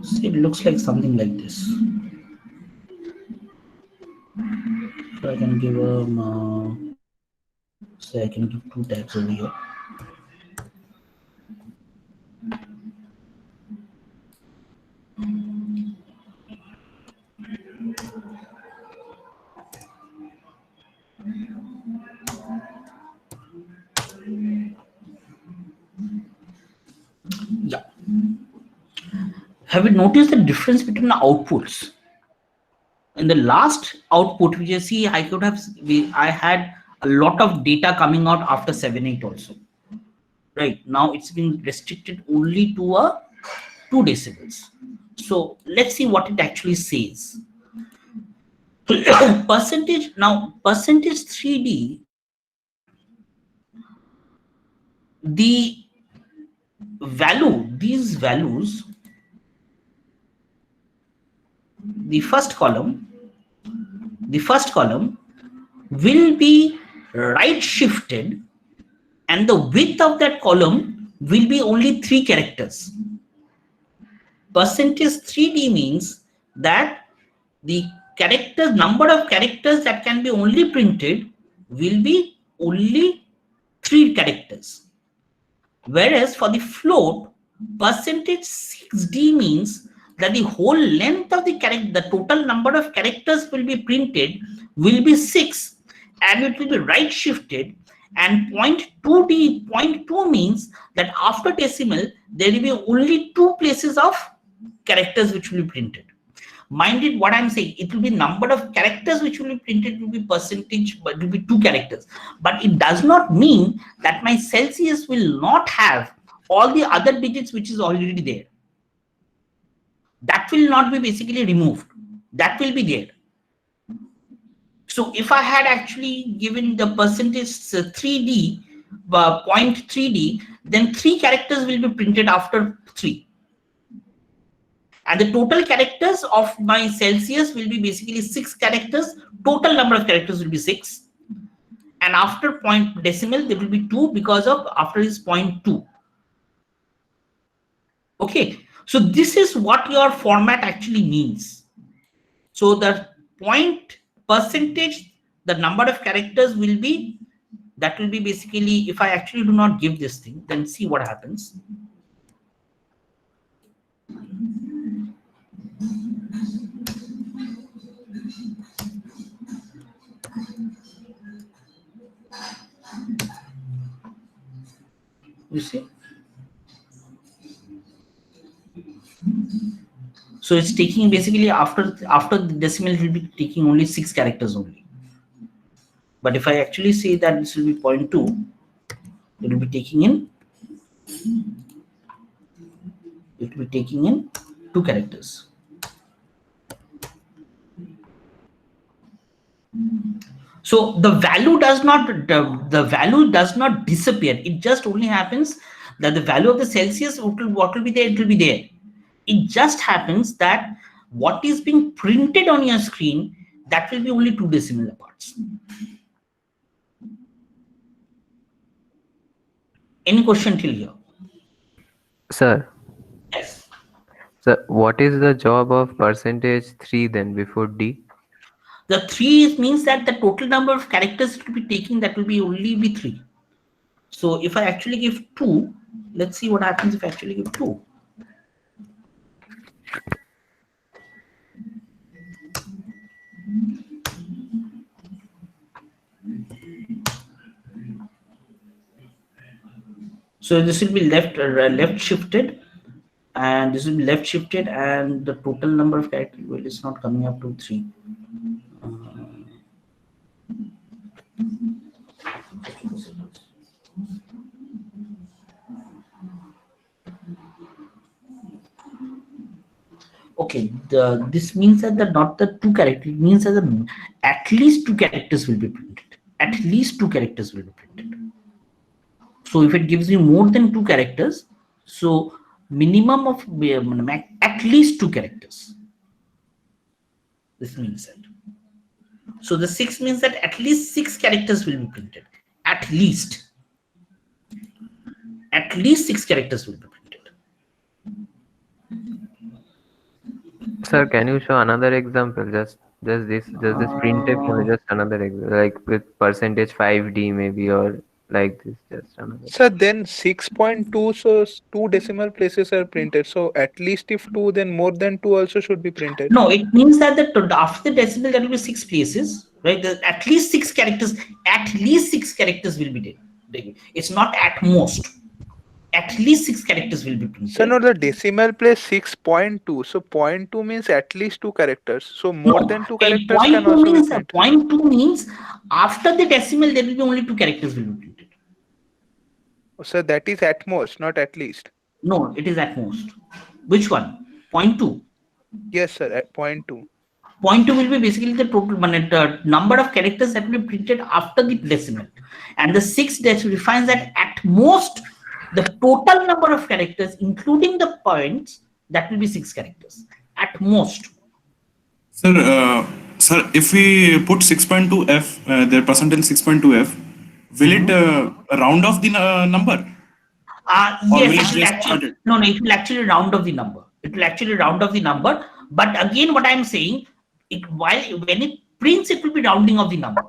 So it looks like something like this. So I can give say I can give 2 tabs over here. Yeah. Have you noticed the difference between the outputs? In the last output, which you see, I had a lot of data coming out after 7/8 also. Right now, it's been restricted only to 2 decibels. So let's see what it actually says. Percentage 3D, the value, these values, the first column will be right shifted, and the width of that column will be only 3 characters. Percentage 3D means that the number of characters that can be only printed will be only 3 characters. Whereas for the float, percentage 6D means that the whole length of the character, the total number of characters will be printed will be 6, and it will be right shifted. And 0.2 means that after decimal, there will be only 2 places of characters which will be printed. Mind it, what I'm saying, it will be number of characters which will be printed will be percentage, but it will be 2 characters. But it does not mean that my Celsius will not have all the other digits which is already there. That will not be basically removed. That will be there. So if I had actually given the percentage 3D, 0.3D, then 3 characters will be printed after 3. And the total characters of my Celsius will be basically 6 characters. Total number of characters will be 6. And after point decimal, there will be 2 because of after is 0.2. Okay, so this is what your format actually means. So the point percentage, the number of characters will be, that will be basically, if I actually do not give this thing, then see what happens. You see? So it's taking basically after the decimal, it will be taking only 6 characters only. But if I actually say that this will be 0.2, it will be taking in 2 characters. So the value does not disappear. It just only happens that the value of the Celsius, what will be there, it will be there. It just happens that what is being printed on your screen, that will be only 2 decimal parts. Any question till here? Sir. Yes. So what is the job of %3 then before D? The 3 means that the total number of characters it will be taking, that will be only be 3. So if I actually give 2, let's see what happens if I actually give 2. So this will be left shifted, and this will be left shifted, and the total number of characters, well, it's not coming up to 3. Okay, this means that not the 2 characters, it means that at least 2 characters will be printed. At least 2 characters will be printed. So if it gives you more than 2 characters, so minimum of at least 2 characters. This means that. So the 6 means that at least 6 characters will be printed. At least 6 characters will be printed. Sir, can you show another example? Just this printf, or just another example, like with %5D maybe, or like this, just another. So then 6.2, so 2 decimal places are printed. So at least if 2, then more than 2 also should be printed. No, it means that after the decimal there will be 6 places, right? At least 6 characters. At least 6 characters will be there. It's not at most. At least 6 characters will be printed. So no, the decimal place 6.2. So 0.2 means at least 2 characters. So more than 2 characters can also be printed. 0.2 means after the decimal there will be only 2 characters will be printed. So that is at most, not at least. No, it is at most. Which one? 0.2. Yes, sir. At 0.2. 0.2 will be basically the total number of characters that will be printed after the decimal, and the 6 defines that at most the total number of characters, including the points, that will be 6 characters at most. Sir, if we put 6.2f, the percentage 6.2f, will it round off the number? Yes, it will actually round off the number. It will actually round off the number. But again, what I'm saying, when it prints, it will be rounding off the number.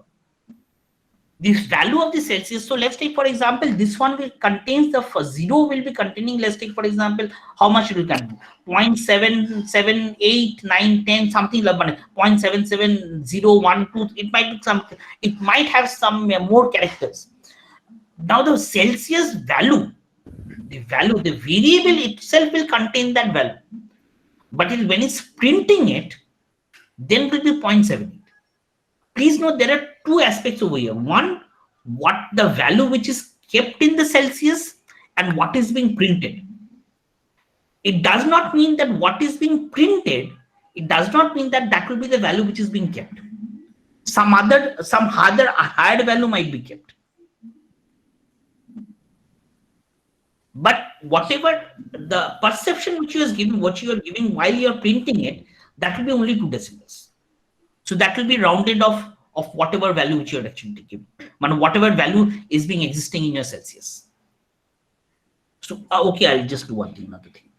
This value of the Celsius. So let's take, for example, this one will contains the 0 will be containing, let's take, for example, how much it will contain? 0.778, 9, 10, something like 0.77012. It might have some more characters. Now the Celsius value, the variable itself will contain that value. But when it's printing it, then it will be 0.78. Please note there are 2 aspects over here. One, what the value which is kept in the Celsius and what is being printed. It does not mean that what is being printed, it does not mean that that will be the value which is being kept. Some other higher value might be kept. But whatever the perception which you are giving, what you are giving while you are printing it, that will be only 2 decimals. So that will be rounded off of whatever value which you are actually taking, whatever value is being existing in your Celsius. So okay, I'll just do another thing.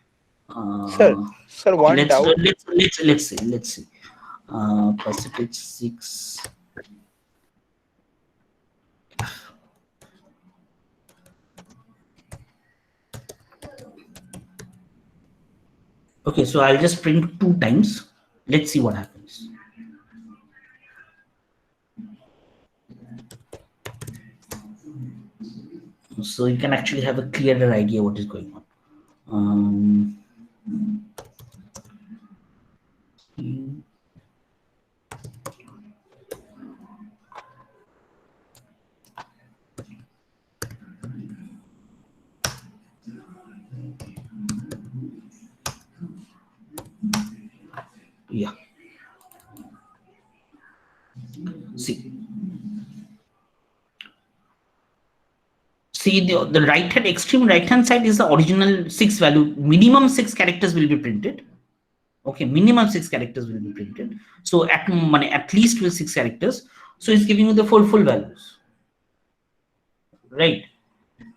Sir, one let's doubt. let's see. Percentage 6. Okay, so I'll just print 2 times. Let's see what happens. So you can actually have a clearer idea what is going on. Yeah. See the right hand, extreme right hand side is the original 6 value. Minimum 6 characters will be printed. Okay, minimum 6 characters will be printed. So at least with 6 characters. So it's giving you the full values, right?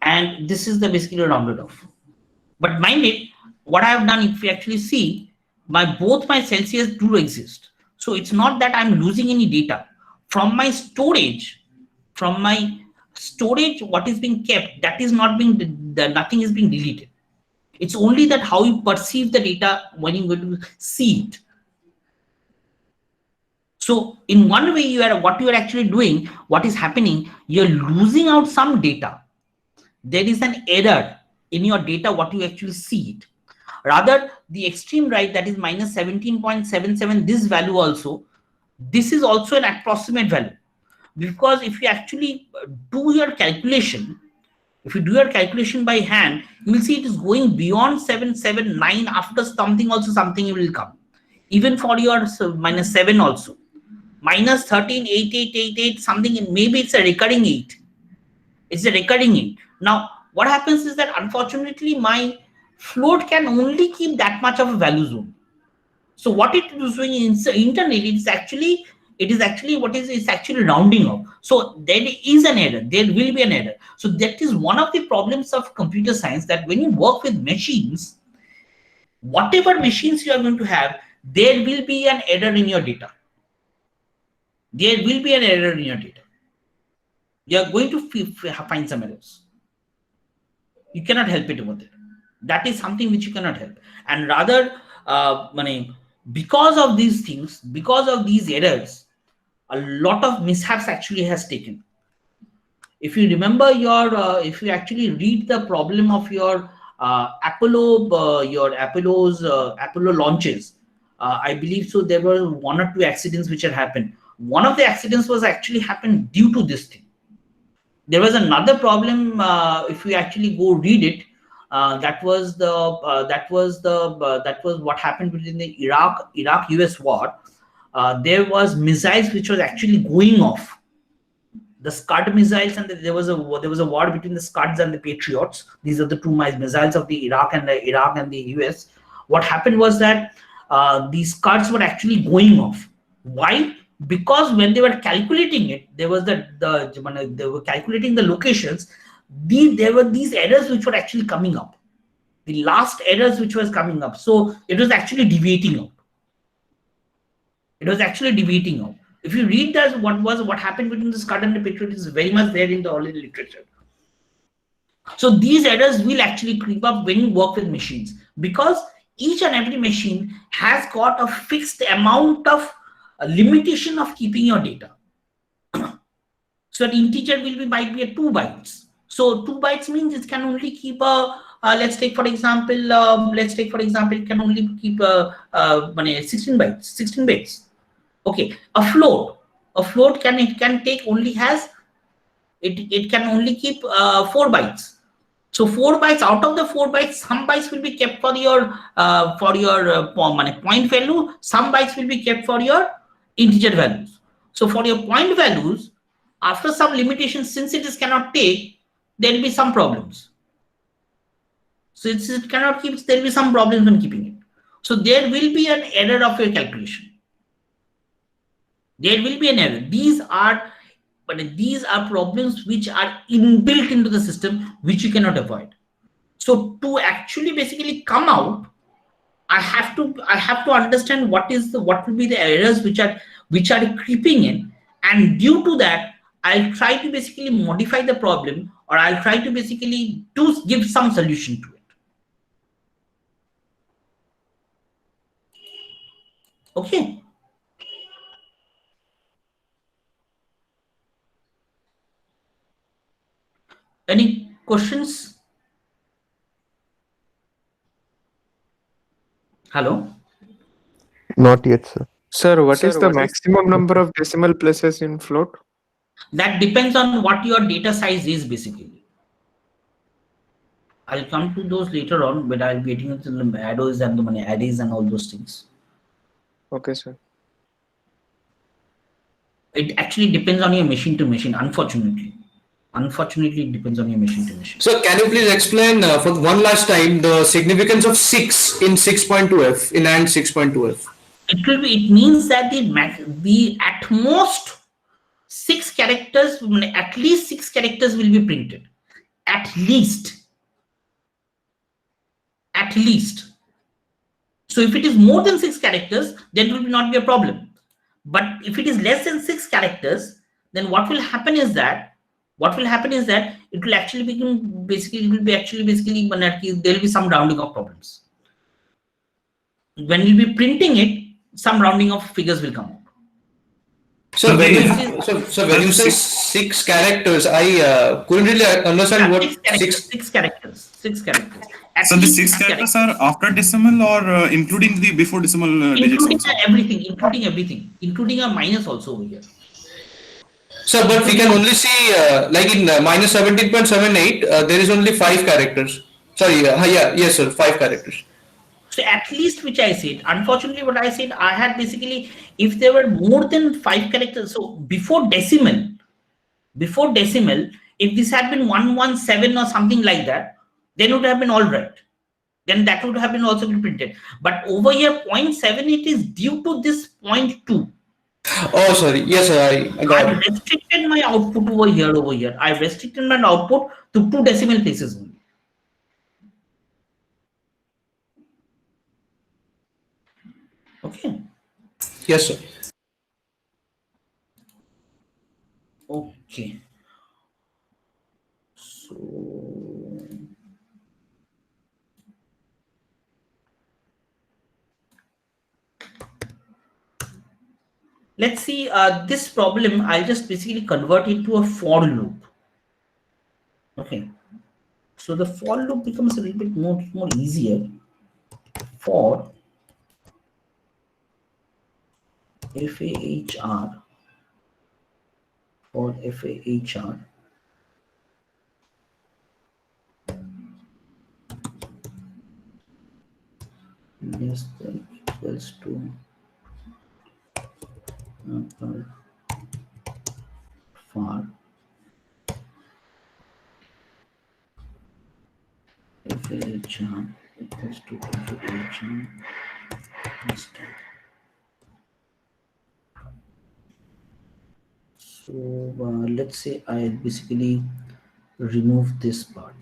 And this is the basically rounded off. But mind it, what I have done, if you actually see, both my Celsius do exist. So it's not that I'm losing any data from my storage. From my storage, what is being kept, that is not being, nothing is being deleted. It's only that how you perceive the data when you go to see it. So in one way, what you are actually doing, what is happening, you're losing out some data. There is an error in your data, what you actually see it. Rather, the extreme right, that is minus 17.77, this value also, this is also an approximate value. Because if you actually do your calculation, if you do your calculation by hand, you will see it is going beyond 779. After something also, something will come. Even for your minus 7 also. Minus 13.8888, something, maybe it's a recurring 8. It's a recurring 8. Now, what happens is that unfortunately, my float can only keep that much of a value zone. So what it is doing internally, it's actually rounding off. So there is an error. There will be an error. So that is one of the problems of computer science, that when you work with machines, whatever machines you are going to have, there will be an error in your data. There will be an error in your data. You are going to find some errors. You cannot help it over there. That is something which you cannot help. And rather, because of these things, because of these errors, a lot of mishaps actually has taken. If you remember if you actually read the problem of your Apollo launches, I believe so there were 1 or 2 accidents which had happened. One of the accidents was actually happened due to this thing. There was another problem. If you actually go read it, that was what happened between the Iraq-US war. There was missiles which was actually going off. The Scud missiles, and there was a war between the Scuds and the Patriots. These are the 2 missiles of the Iraq and the US. What happened was that these Scuds were actually going off. Why? Because when they were calculating it, there was they were calculating the locations. There were these errors which were actually coming up. The last errors which was coming up. So it was actually deviating out. It was actually deviating out. If you read that, what happened between the Scud and the Patriot is very much there in the early literature. So these errors will actually creep up when you work with machines, because each and every machine has got a fixed amount of limitation of keeping your data. So an integer might be a 2 bytes. So 2 bytes means it can only keep let's take for example, it can only keep 16 bits. Okay, a float can take only has it can only keep 4 bytes. So 4 bytes, out of the 4 bytes, some bytes will be kept for your point value, some bytes will be kept for your integer values. So for your point values, after some limitations, since it is cannot take, there will be some problems. So it cannot keep, there will be some problems when keeping it. So there will be an error of your calculation. There will be an error. These are problems which are inbuilt into the system, which you cannot avoid. So to actually basically come out, I have to understand what will be the errors which are creeping in, and due to that, I'll try to basically modify the problem, or I'll try to basically give some solution to it. Okay. Any questions? Hello? Not yet, sir. Sir, what is the maximum number of decimal places in float? That depends on what your data size is, basically. I'll come to those later on, but I'll be getting into the arrays and all those things. Okay, sir. It actually depends on your machine to machine, unfortunately. Unfortunately, it depends on your machine to machine. So can you please explain for one last time the significance of 6 in 6.2f, in AND 6.2f? It means that the at most 6 characters, at least 6 characters will be printed. At least. At least. So if it is more than 6 characters, then it will not be a problem. But if it is less than 6 characters, then what will happen is that it will actually become basically there will be some rounding of problems. When you'll be printing it, some rounding of figures will come out. So when you say 6 characters, I couldn't really understand what 6 characters. 6 characters. So the 6 characters are after decimal or including the before decimal digits? Including everything, including a minus also over here. So, but we can only see like in minus 17.78, there is only 5 characters. Sorry, yes sir, 5 characters. So at least, which I said, unfortunately what I said, I had basically, if there were more than 5 characters, so before decimal, if this had been 117 or something like that, then it would have been all right. Then that would have been also been printed. But over here, 0.78 is due to this 0.2. Oh, sorry. Yes, sir. I got I've restricted my output over here. I've restricted my output to 2 decimal places only. Okay. Yes, sir. Okay. So let's see this problem. I'll just basically convert it to a for loop. Okay. So the for loop becomes a little bit more easier. For FAHR, less than equals to for FAHR equals to FAHR. So let's say I basically remove this part.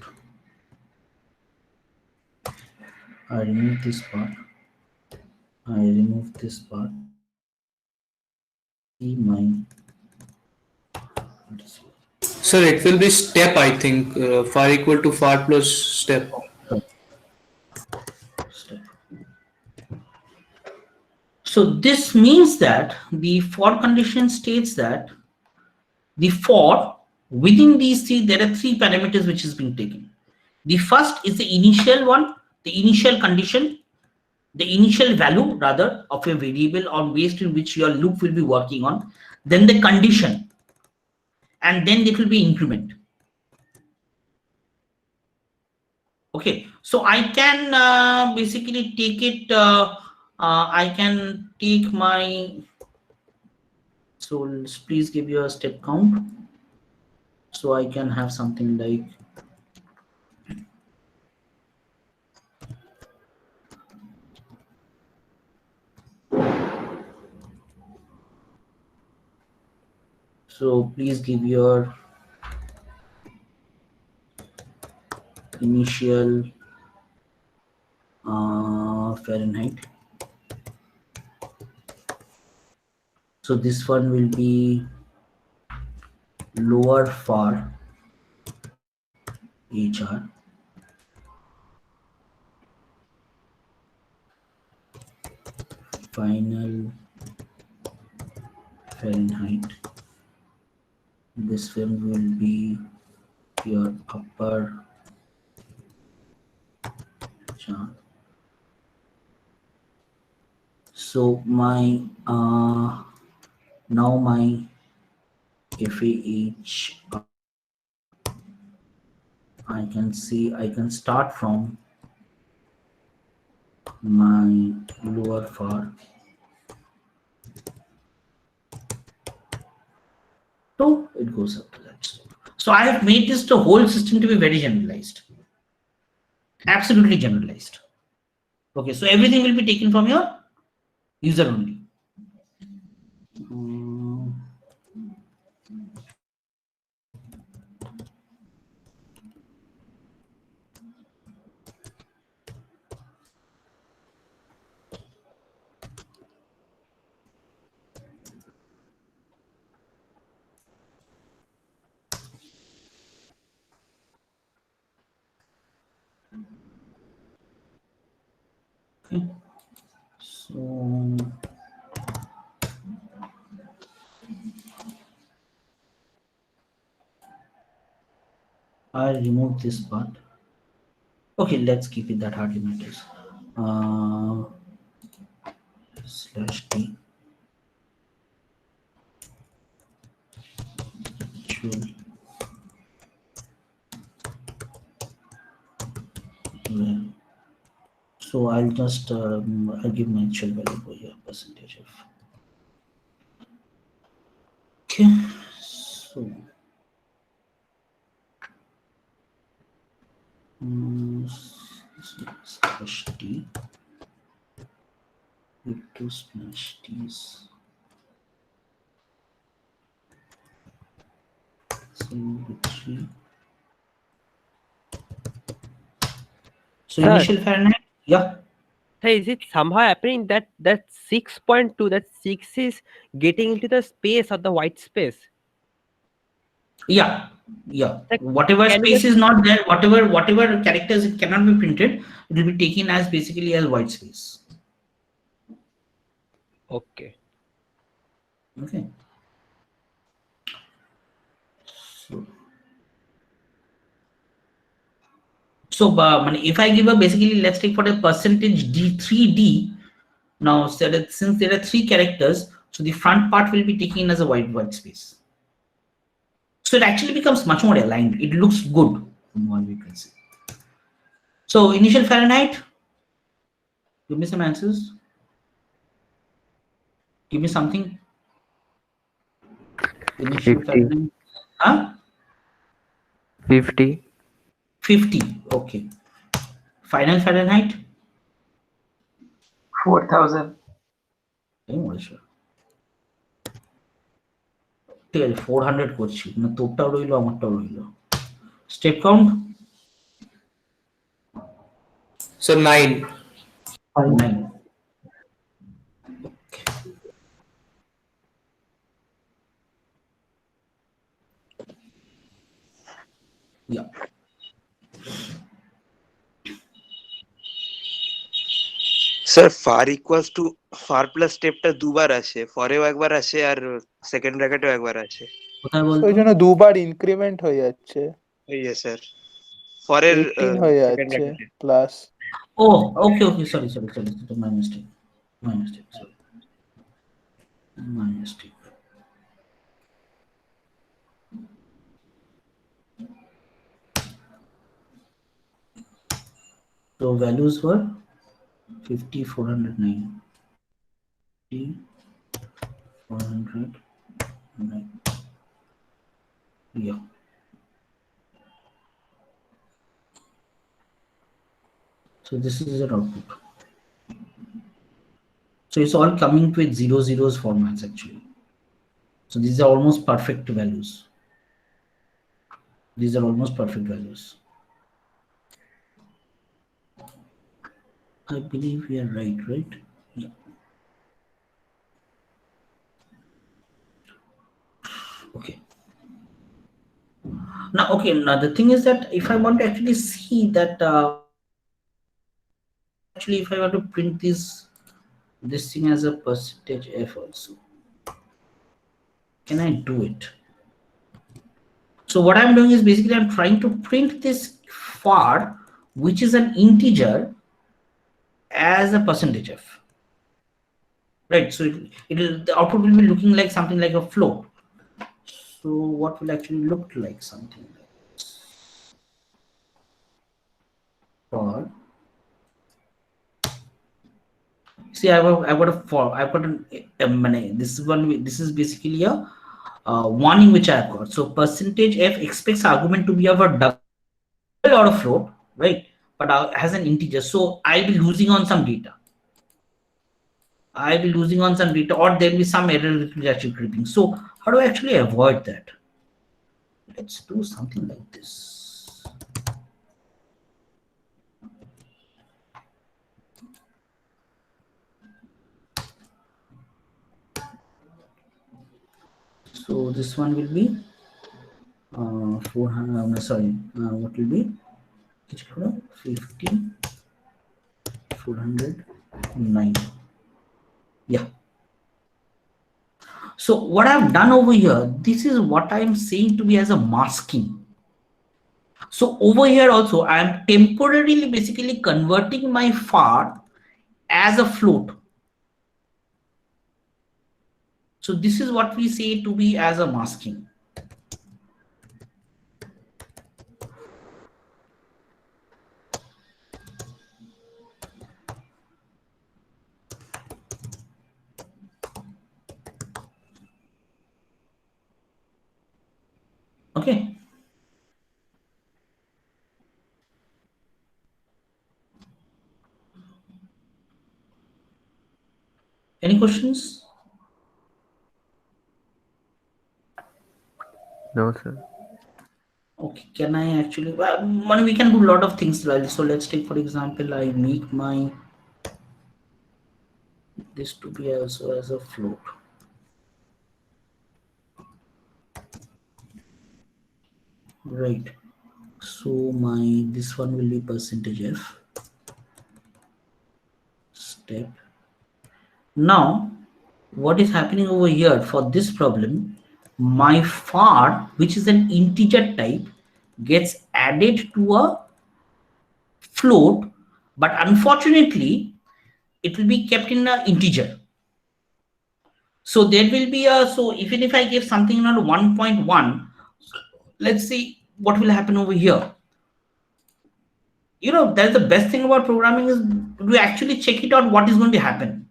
I remove this part. See my. Sir, it will be step, I think. Far equal to far plus step. So this means that the for condition states that the for within these 3, there are 3 parameters which is being taken. The first is the initial one, the initial condition, the initial value rather of a variable on based in which your loop will be working on, then the condition, and then it will be increment. Okay, so I can basically take it. I can take my. So please give your step count. So I can have something like. So please give your initial Fahrenheit. So this one will be lower far HR. Final Fahrenheit. This one will be your upper chart. So my now my FAH, I can see I can start from my lower far so it goes up to that. So I have made this the whole system to be very generalized, absolutely generalized. Okay, so everything will be taken from your user only. Okay. So I remove this part. Okay, let's keep it that hardly matters. /t actual well. So I'll just I'll give my actual value for here, percentage of. Okay, so /t /t is so Sir. initial Fahrenheit, yeah. So is it somehow happening that 6.2, that 6 is getting into the space or the white space? Yeah. Like, Whatever can you space just- is not there, whatever characters it cannot be printed, it will be taken as basically as white space. Okay. Okay. So if I give a basically, let's take for the percentage D3D. Now, so that since there are 3 characters, so the front part will be taken as a white space. So it actually becomes much more aligned. It looks good from what we can see. So initial Fahrenheit, give me some answers. Give me something. Initial 50. Fahrenheit. Huh? 50. 50. Okay. Final Fahrenheit. 4000. Sure. 400 করছি না তোরটাও রইলো আমারটাও রইলো step count So 9. 9 yeah sir far equals to far plus স্টেপটা দুবার আসে, ফরেও একবার আসে আর সেকেন্ড ব্র্যাকেটেও একবার আসে। কোথায় বলতো ওই জন্য দুবার ইনক্রিমেন্ট হয়ে যাচ্ছে। ইয়েস স্যার, ফরের 18 হয়ে সেকেন্ড যাচ্ছে ব্র্যাকেটে। Plus. oh okay sorry my mistake sorry my mistake so values were 50 409 409 yeah so this is an output. So it's all coming with 0 formats actually. So these are almost perfect values. These are almost perfect values. I believe we are right? Yeah. Okay. Now, the thing is that if I want to actually see that, actually, if I want to print this thing as a percentage F also, can I do it? So what I'm doing is basically I'm trying to print this far, which is an integer, as a percentage F. Right, so the output will be looking like something like a float. So what will actually look like something like this? For see, I've got this is basically a warning which I've got. So percentage F expects argument to be of a double or a float, right? But has an integer. So I'll be losing on some data. Or there'll be some error which is actually creeping. So how do I actually avoid that? Let's do something like this. So this one will be 400. What will be 50, 409. Yeah. So what I've done over here, this is what I'm saying to be as a masking. So over here also, I'm temporarily basically converting my far as a float. So this is what we say to be as a masking. Okay. Any questions? No, sir. Okay, can I actually, well, we can do a lot of things. So let's take, for example, I make my this to be also as a float. Right. So this one will be percentage F. Step. Now, what is happening over here for this problem? My far, which is an integer type, gets added to a float, but unfortunately, it will be kept in an integer. So there will be so even if I give something around 1.1, let's see what will happen over here. That's the best thing about programming is we actually check it out what is going to happen.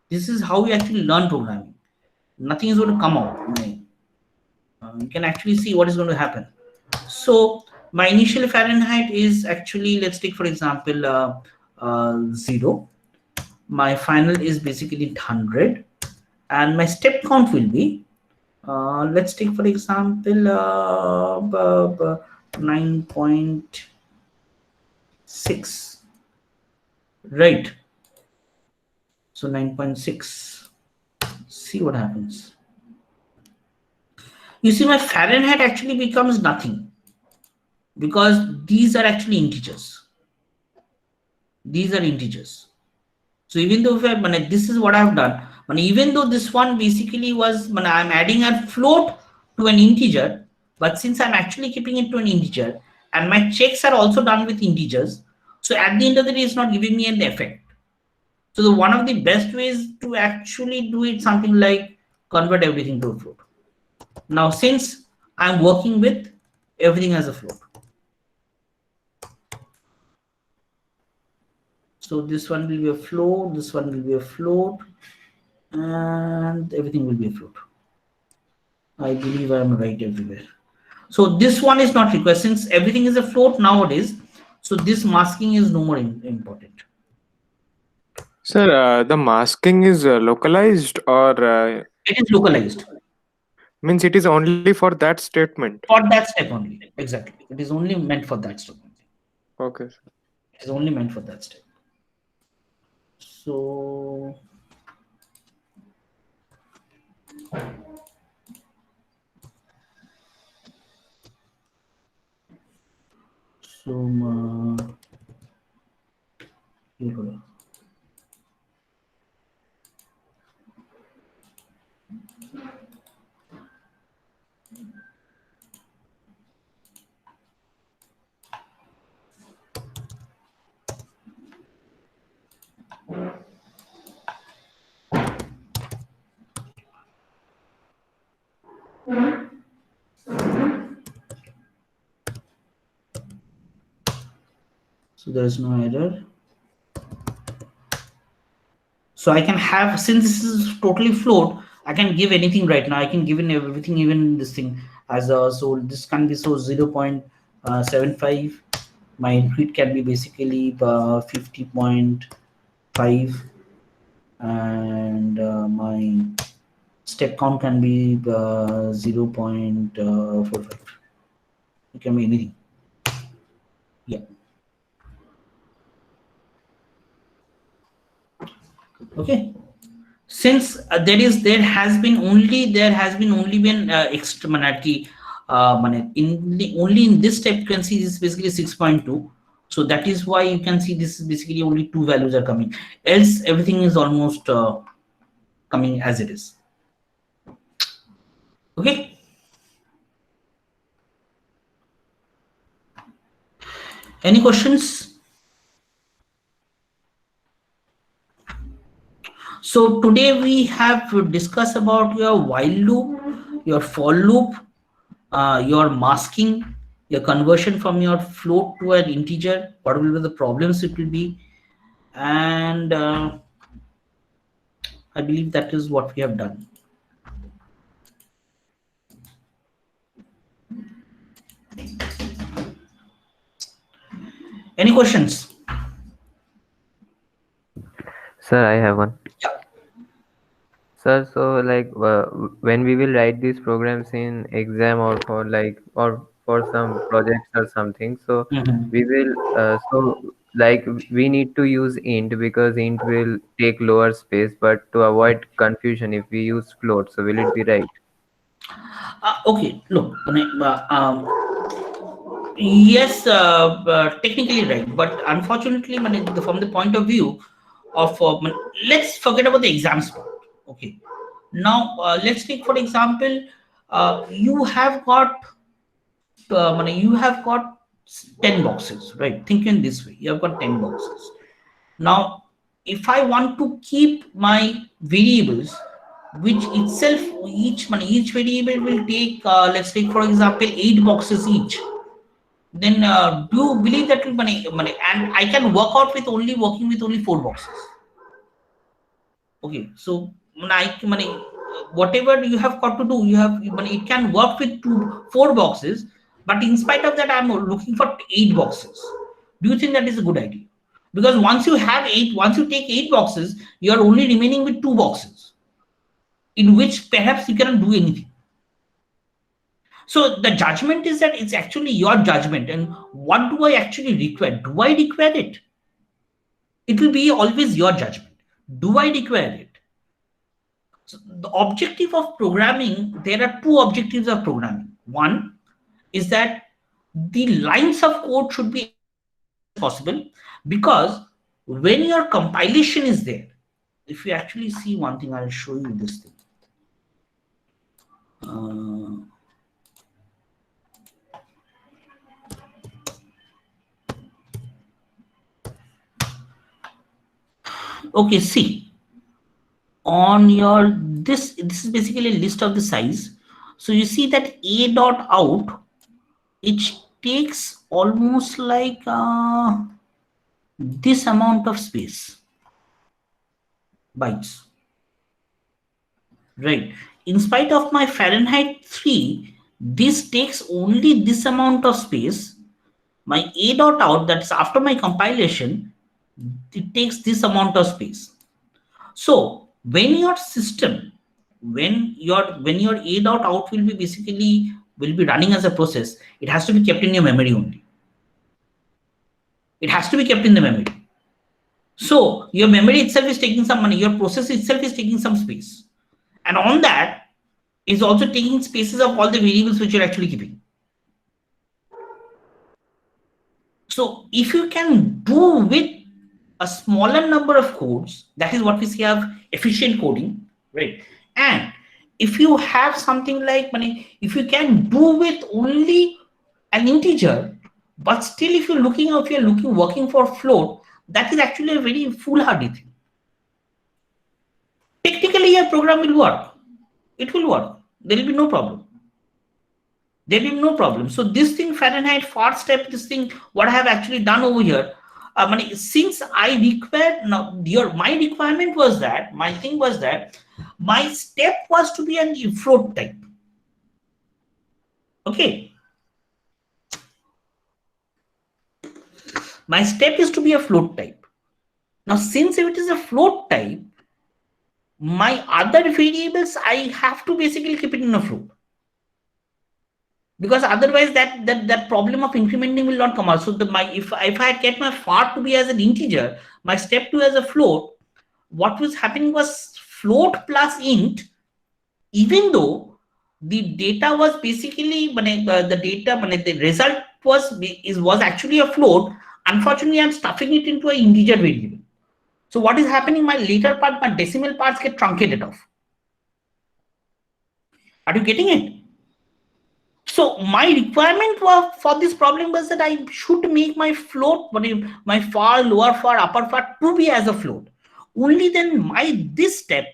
This is how we actually learn programming. Nothing is going to come out. You can actually see what is going to happen. So my initial Fahrenheit is actually, let's take for example 0. My final is basically 100, and my step count will be let's take for example 9.6. Right. So 9.6. See what happens. You see, my Fahrenheit actually becomes nothing because these are actually integers. These are integers. So even though this is what I've done, even though this one basically was I'm adding a float to an integer, but since I'm actually keeping it to an integer and my checks are also done with integers, so at the end of the day, it's not giving me an effect. So one of the best ways to actually do it something like convert everything to a float. Now, since I'm working with everything as a float. So this one will be a float, this one will be a float, and everything will be a float. I believe I'm right everywhere. So this one is not required since everything is a float nowadays. So this masking is no more important. Sir, the masking is localized or? It is localized. Means it is only for that statement. For that step only, exactly. It is only meant for that step only. Okay. It is only meant for that step. So here we go. So there is no error. So I can have, since this is totally float, I can give anything right now. I can give in everything, even this thing as a, so this can be so 0.75. My increment can be basically 50.5, and my step count can be 0.45. It can be anything. Yeah. Okay. Since there has been only been extra monarchy only in this step, you can see this is basically 6.2. So that is why you can see this is basically only 2 values are coming. Else everything is almost coming as it is. Okay. Any questions? So today we have discussed about your while loop, your for loop, your masking, your conversion from your float to an integer, what will be the problems it will be, and I believe that is what we have done. Any questions? Sir, I have one. Yeah. Sir, so like when we will write these programs in exam or for some projects or something, so we will we need to use int because int will take lower space, but to avoid confusion, if we use float, so will it be right? Okay, look, yes, technically right, but unfortunately, from the point of view of let's forget about the exams part. Okay, now let's take for example, you have got 10 boxes, right? Think in this way, you have got 10 boxes. Now if I want to keep my variables, which itself each variable will take let's take for example 8 boxes each, then do you believe that will and I can working with only 4 boxes. Okay, so whatever you have got to do, it can work with 4 boxes, but in spite of that I'm looking for 8 boxes. Do you think that is a good idea? Because once you take 8 boxes, you are only remaining with 2 boxes in which perhaps you cannot do anything. So the judgment is that it's actually your judgment, and what do I actually require? Do I require it? It will be always your judgment. Do I require it? So the objective of programming, there are 2 objectives of programming. One is that the lines of code should be possible, because when your compilation is there, if you actually see one thing, I'll show you this thing. Okay, see, on your this is basically a list of the size. So you see that a dot out, it takes almost like this amount of space, bytes, right? In spite of my Fahrenheit 3, this takes only this amount of space. My a dot out, that's after my compilation, it takes this amount of space. So when your system, when your a dot out will be running as a process, it has to be kept in your memory only. It has to be kept in the memory. So your memory itself is taking some money, your process itself is taking some space. And on that is also taking spaces of all the variables which you're actually keeping. So if you can do with a smaller number of codes, that is what we see of efficient coding, right? And if you have something like, if you can do with only an integer, but still if you're working for float, that is actually a very foolhardy thing. Technically your program will work. It will work. There will be no problem. There will be no problem. So this thing, Fahrenheit far step, this thing, what I have actually done over here, since I required, my requirement was that, my thing was that my step was to be an float type. Okay. My step is to be a float type. Now, since if it is a float type, my other variables, I have to basically keep it in a float. Because otherwise that problem of incrementing will not come out. So if I had kept my far to be as an integer, my step 2 as a float, what was happening was float plus int, even though the data was basically the result was actually a float. Unfortunately, I'm stuffing it into an integer variable. So what is happening? My later part, my decimal parts get truncated off. Are you getting it? So my requirement for this problem was that I should make my float, my far, lower far, upper far to be as a float. Only then this step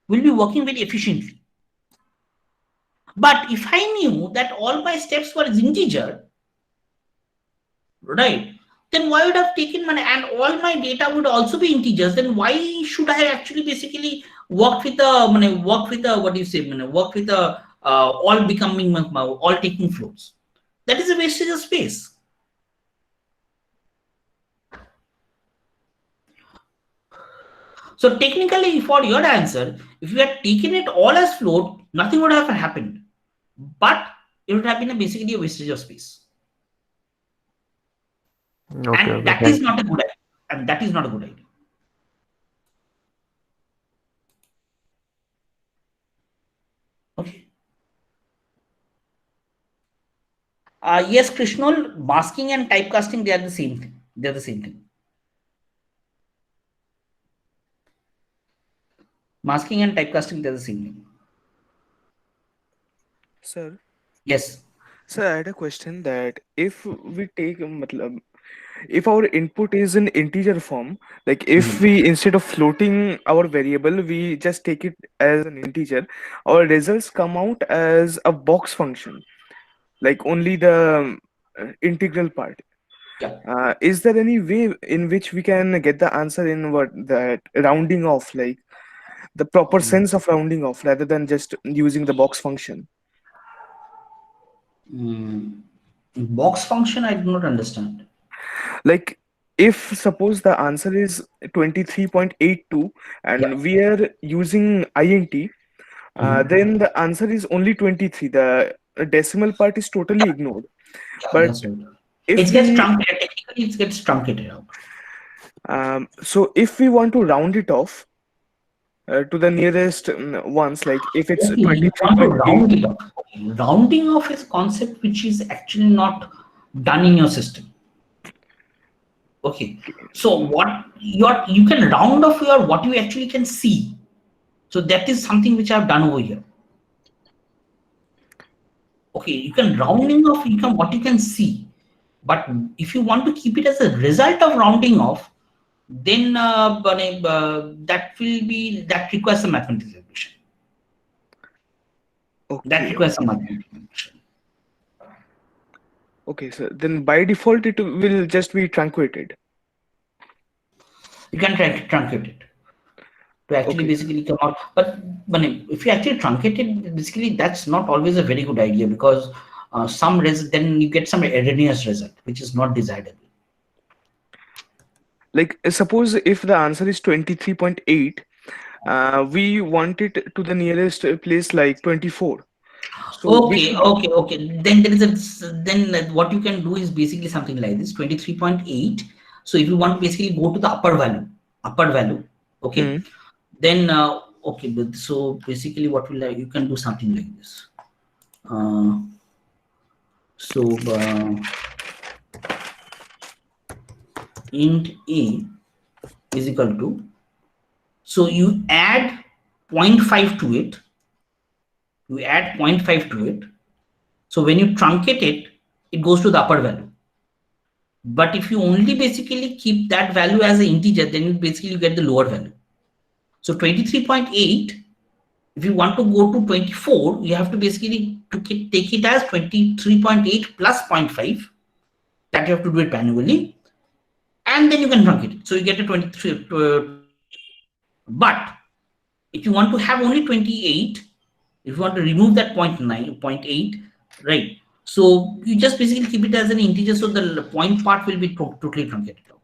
will be working very efficiently. But if I knew that all my steps were integer, right, then why would I have taken and all my data would also be integers? Then why should I actually basically work with all taking floats? That is a wastage of space. So technically, for your answer, if you had taken it all as float, nothing would have happened. But it would have been basically a wastage of space. Okay, That is not a good idea. And that is not a good idea. Okay. Yes, Krishnal, masking and typecasting, they are the same thing. They are the same thing. Masking and typecasting, they are the same thing. Sir? Yes. Sir, I had a question that if we take, if our input is in integer form, like if we, instead of floating our variable, we just take it as an integer, our results come out as a box function, like only the integral part. Yeah. Is there any way in which we can get the answer in that rounding off, like the proper sense of rounding off rather than just using the box function? Box function, I do not understand. Like if suppose the answer is 23.82 and we are using int, then the answer is only 23. The decimal part is totally ignored. But if it gets truncated, technically it gets truncated out. So if we want to round it off to the nearest ones, like if it's 23.8. Rounding off is a concept which is actually not done in your system. Okay, so what you can round off what you actually can see. So that is something which I've done over here. Okay, you can rounding off what you can see, but if you want to keep it as a result of rounding off, then that requires some mathematical equation. Okay. That requires some mathematical equation. Okay, so then by default it will just be truncated. You can truncate it to actually basically come out. But if you actually truncate it, basically that's not always a very good idea, because then you get some erroneous result, which is not desirable. Like suppose if the answer is 23.8, we want it to the nearest place like 24. So okay. Then there is then what you can do is basically something like this: 23.8. So if you want to basically go to the upper value, okay, then okay, but so basically what will you can do something like this. Int a is equal to, so you add 0.5 to it. You add 0.5 to it. So when you truncate it, it goes to the upper value. But if you only basically keep that value as an integer, then basically you get the lower value. So 23.8, if you want to go to 24, you have to basically take it as 23.8 plus 0.5. That you have to do it manually. And then you can truncate it. So you get a 23. But if you want to have only 28, if you want to remove that 0.8, right? So you just basically keep it as an integer, so the point part will be totally truncated out.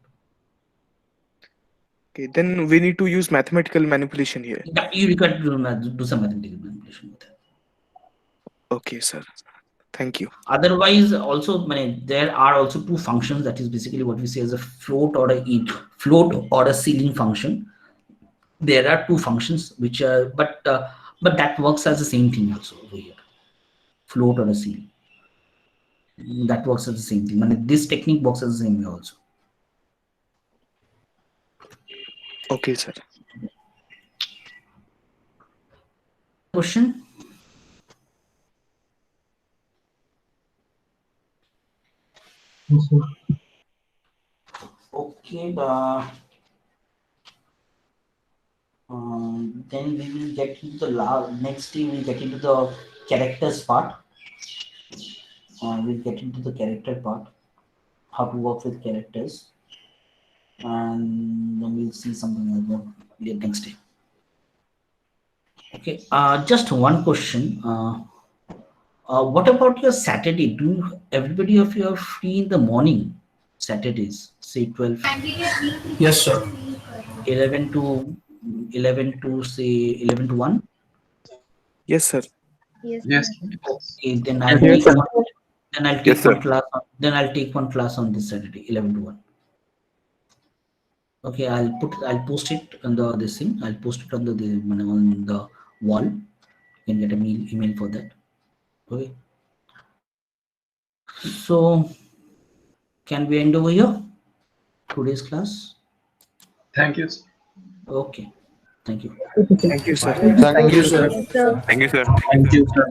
Okay, then we need to use mathematical manipulation here. Yeah, you can do some mathematical manipulation with it. Okay, sir. Thank you. Otherwise, also there are also two functions. That is basically what we say as a float or a ceiling function. There are two functions which are, but that works as the same thing also over here. Float or a ceiling. That works as the same thing. This technique works as the same way also. Okay, sir. Question? Okay, then we will get into the next day. We'll get into the characters part. We'll get into the character part, how to work with characters, and then we'll see something like that next day. Okay, just one question. What about your Saturday? Do everybody of you are free in the morning? Saturdays, say 12. Yes, sir. 11 to say 11 to 1. Yes, sir. Yes. Okay, then I'll Yes, take sir. one. Then I'll take Yes, sir. one class. Then I'll take one class on this Saturday, 11 to 1. Okay, I'll post it on this thing. I'll post it on the wall. You can get an email for that. Okay. So, can we end over here? Today's class. Thank you. Okay. Thank you. Thank you, sir. Thank you, sir. Thank you, sir. Thank you, sir.